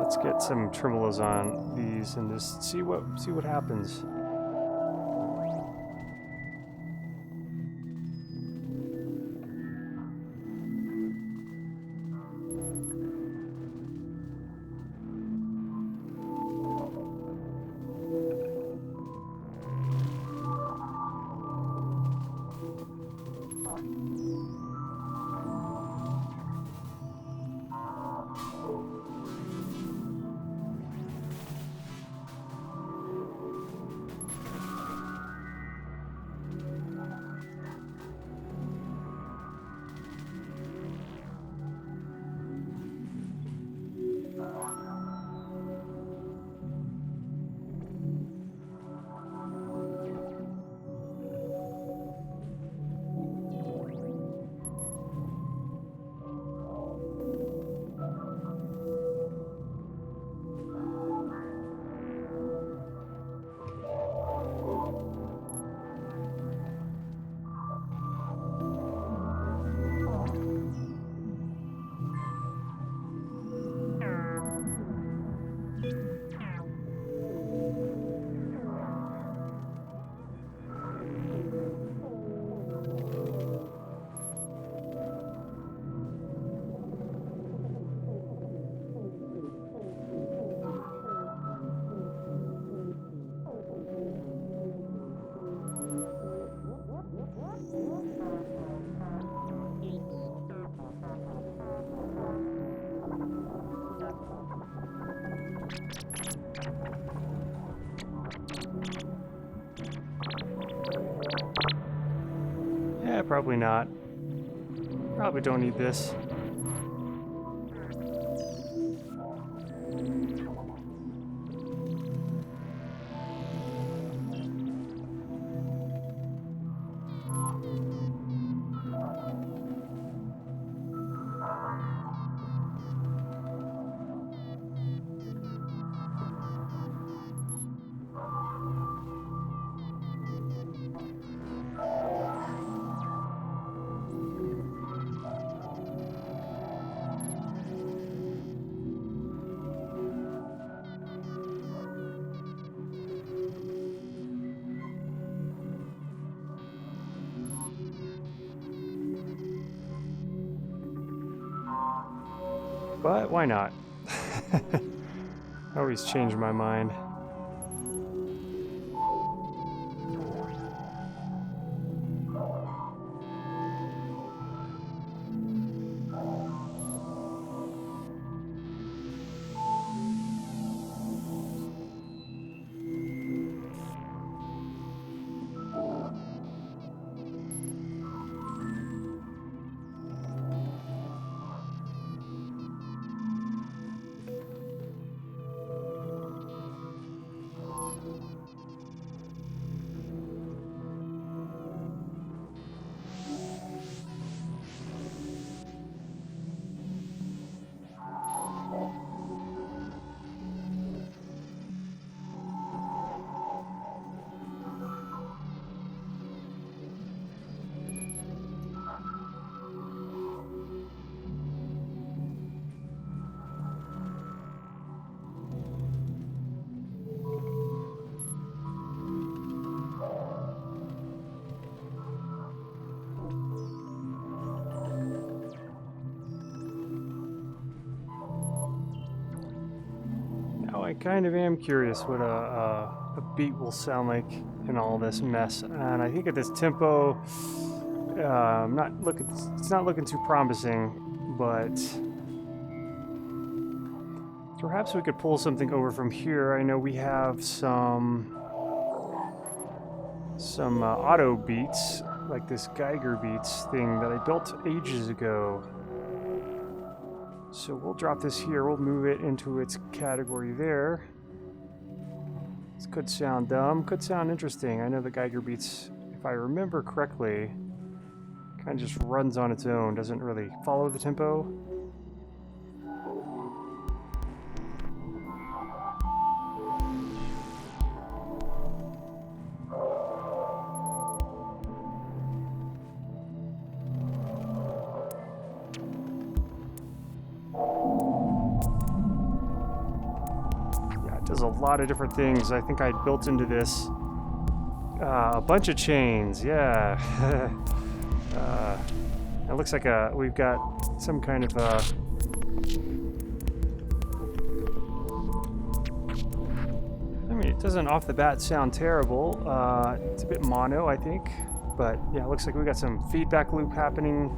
Let's get some tremolos on these and just see what happens. Yeah, probably not. Probably don't need this. But why not? I always change my mind. I kind of am curious what a beat will sound like in all this mess. And I think at this tempo, it's not looking too promising, but perhaps we could pull something over from here. I know we have some auto beats, like this Geiger beats thing that I built ages ago. So we'll drop this here, we'll move it into its category there. This could sound dumb, could sound interesting. I know the Geiger beats, if I remember correctly, kind of just runs on its own, doesn't really follow the tempo. Does a lot of different things. I think I built into this a bunch of chains. Yeah. It looks like we've got some kind of I mean, it doesn't off the bat sound terrible. It's a bit mono, I think, but yeah, it looks like we got some feedback loop happening.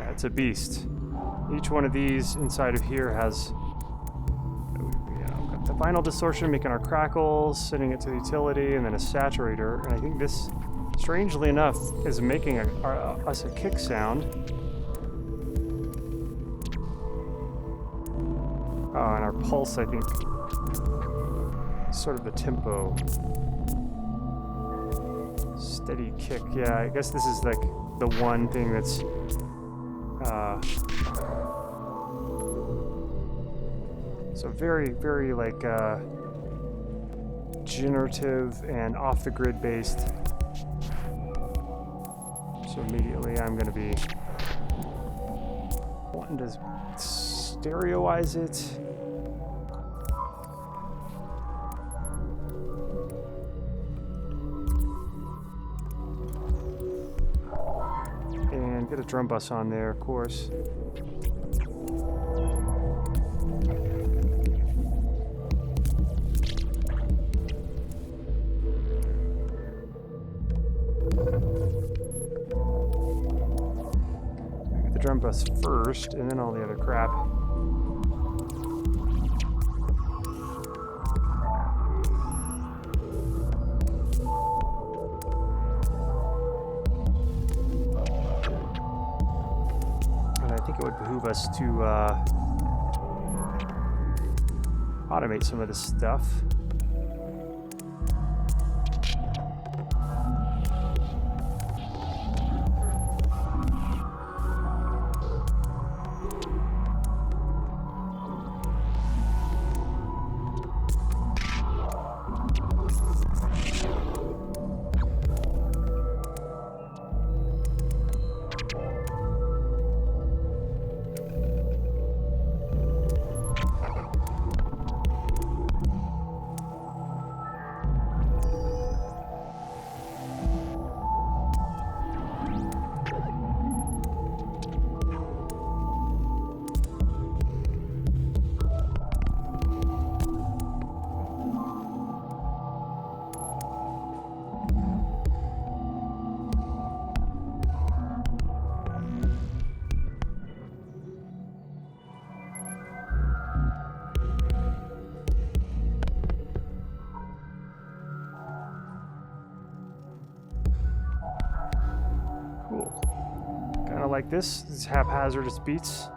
It's a beast. Each one of these inside of here has got the final distortion making our crackles, sending it to the utility, and then a saturator. And I think this, strangely enough, is making us a kick sound. Oh, and our pulse, I think, is sort of the tempo. Steady kick. Yeah, I guess this is like the one thing that's so very, very like generative and off the grid based. So immediately I'm going to be wanting to stereoize it. And get a drum bus on there, of course. Get the drum bus first, and then all the other crap. It would behoove us to automate some of this stuff. Like this haphazardous beats.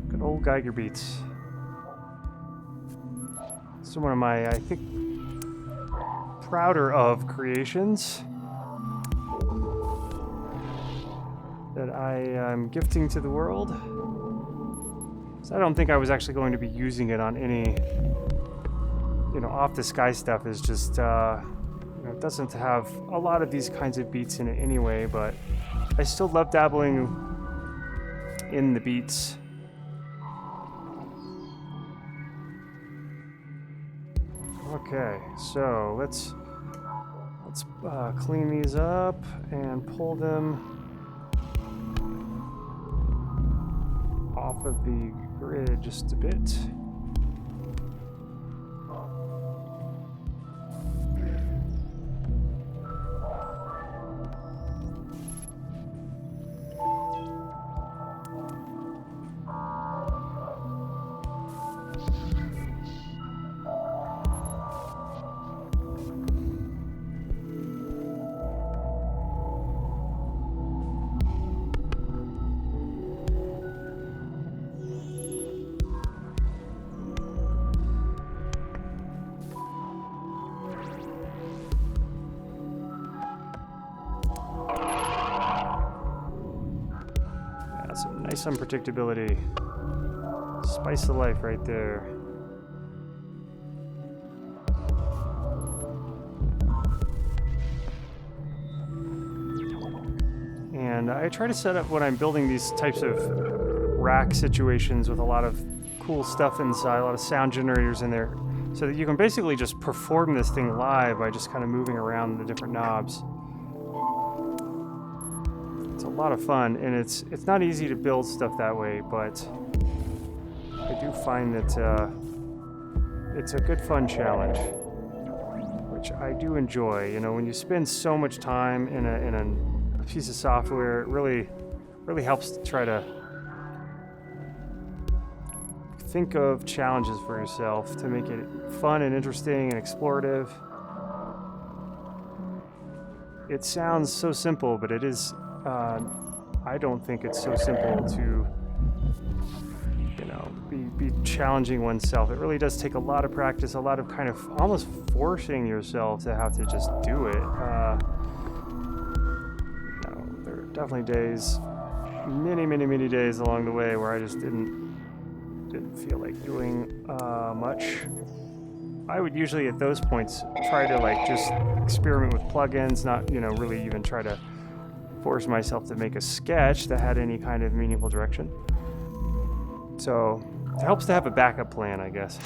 Good old Geiger beats. One of my, I think, prouder of creations. I am gifting to the world. So I don't think I was actually going to be using it on any, off the sky stuff. Is just, it doesn't have a lot of these kinds of beats in it anyway, but I still love dabbling in the beats. Okay, so let's clean these up and pull them off of the grid just a bit. Some nice unpredictability. Spice of life right there. And I try to set up when I'm building these types of rack situations with a lot of cool stuff inside, a lot of sound generators in there, so that you can basically just perform this thing live by just kind of moving around the different knobs. It's a lot of fun, and it's not easy to build stuff that way, but I do find that it's a good fun challenge, which I do enjoy. When you spend so much time in a piece of software, it really helps to try to think of challenges for yourself to make it fun and interesting and explorative. It sounds so simple, but it is. I don't think it's so simple to, be challenging oneself. It really does take a lot of practice, a lot of kind of almost forcing yourself to have to just do it. There are definitely days, many days along the way where I just didn't feel like doing much. I would usually at those points try to just experiment with plugins, not really even try to force myself to make a sketch that had any kind of meaningful direction. So it helps to have a backup plan, I guess.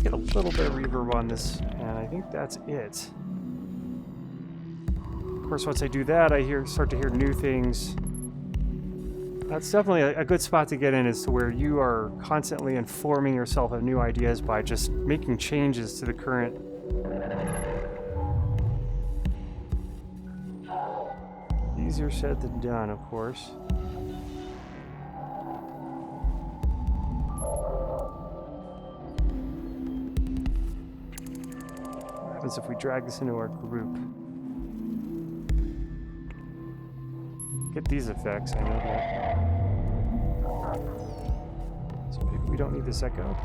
Get a little bit of reverb on this, and I think that's it. Of course, once I do that, I start to hear new things. That's definitely a good spot to get in, is to where you are constantly informing yourself of new ideas by just making changes to the current. Easier said than done, of course. If we drag this into our group. Get these effects, I know that. So maybe we don't need this echo.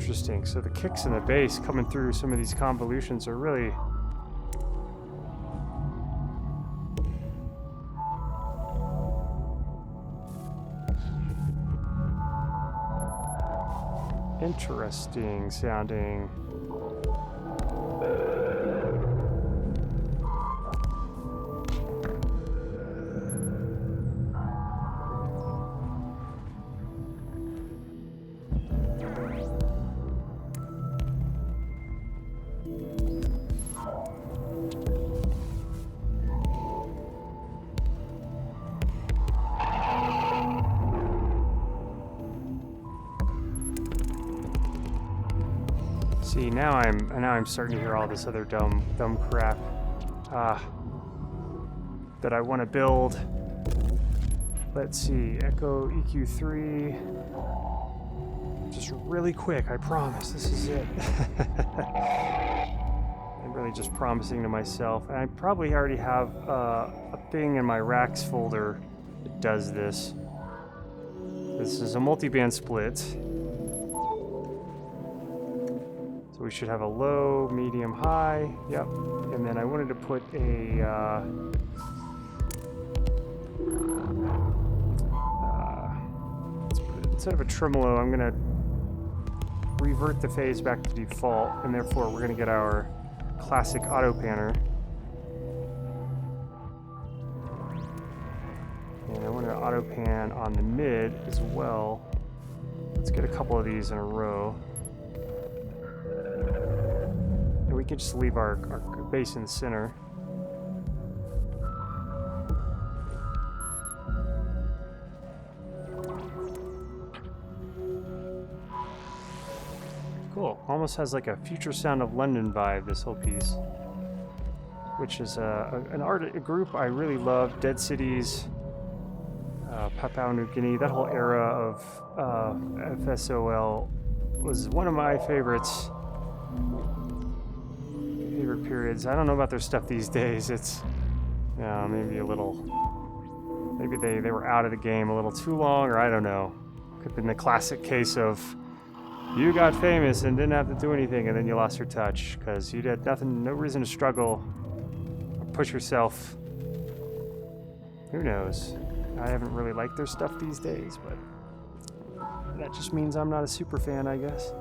interesting. So the kicks and the bass coming through some of these convolutions are really interesting sounding. See, now I'm starting to hear all this other dumb crap that I want to build. Let's see, Echo EQ3. Just really quick, I promise. This is it. I'm really just promising to myself. And I probably already have a thing in my racks folder that does this. This is a multi-band split. We should have a low, medium, high. Yep. And then I wanted to put a instead of a tremolo, I'm gonna revert the phase back to default, and therefore we're gonna get our classic auto panner. And I want to auto pan on the mid as well. Let's get a couple of these in a row. We can just leave our bass in the center. Cool. Almost has like a Future Sound of London vibe, this whole piece. Which is a group I really love. Dead Cities, Papua New Guinea, that whole era of fsol was one of my favorites. Periods. I don't know about their stuff these days. It's maybe a little, maybe they were out of the game a little too long, or I don't know. Could have been the classic case of you got famous and didn't have to do anything, and then you lost your touch because you had nothing, no reason to struggle or push yourself. Who knows? I haven't really liked their stuff these days, but that just means I'm not a super fan, I guess.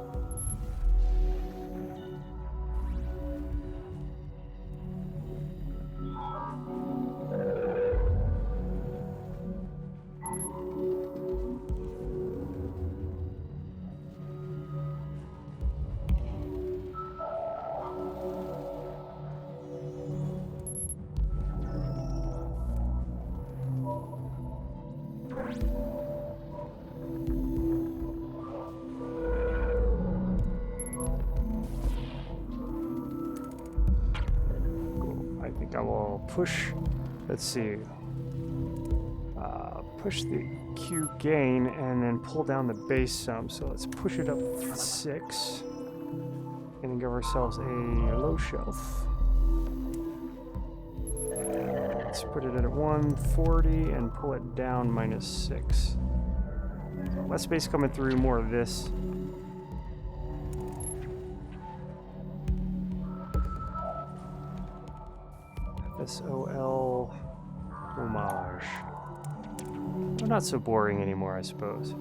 I will push, let's see, push the Q gain and then pull down the bass some. So let's push it up 6 and then give ourselves a low shelf. Let's put it at 140 and pull it down -6. Less bass coming through, more of this. fsol homage. Well, not so boring anymore, I suppose.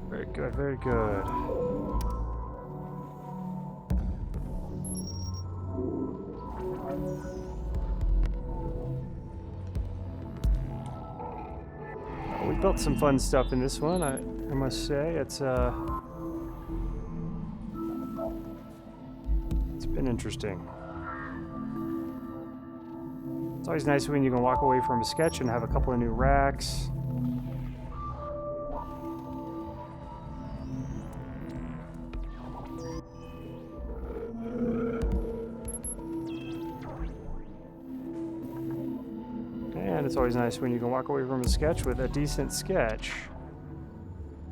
Very good, very good. built some fun stuff in this one, I must say. It's been interesting. It's always nice when you can walk away from a sketch and have a couple of new racks. And it's always nice when you can walk away from a sketch with a decent sketch.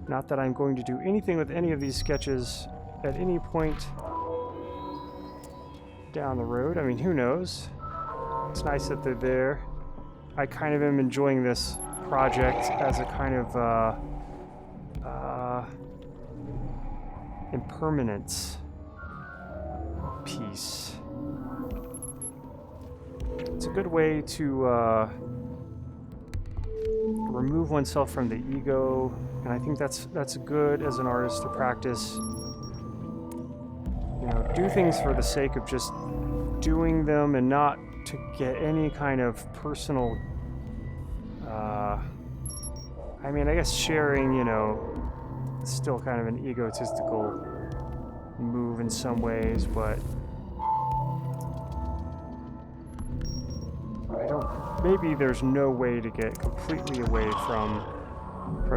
Not that I'm going to do anything with any of these sketches at any point down the road. I mean, who knows? It's nice that they're there. I kind of am enjoying this project as a kind of impermanence piece. It's a good way to remove oneself from the ego, and I think that's good as an artist to practice. You know, do things for the sake of just doing them and not to get any kind of personal, I mean, I guess sharing, you know, is still kind of an egotistical move in some ways, but maybe there's no way to get completely away from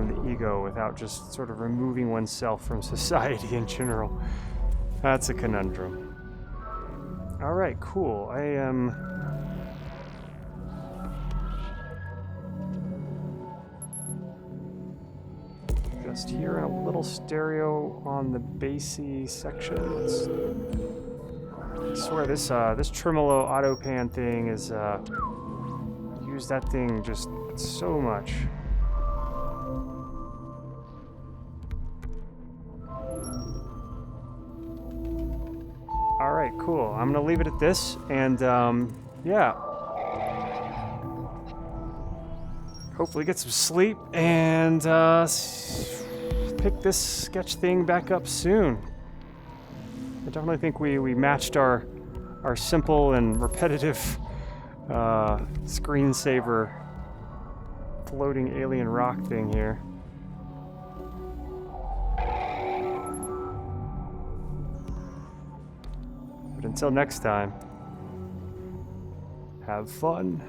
the ego without just sort of removing oneself from society in general. That's a conundrum. All right, cool. I am just here in a little stereo on the bassy section. I swear this tremolo auto pan thing is use that thing just so much. All right, cool. I'm gonna leave it at this, and yeah. Hopefully get some sleep and pick this sketch thing back up soon. I definitely think we matched our simple and repetitive screensaver floating alien rock thing here. But until next time, have fun.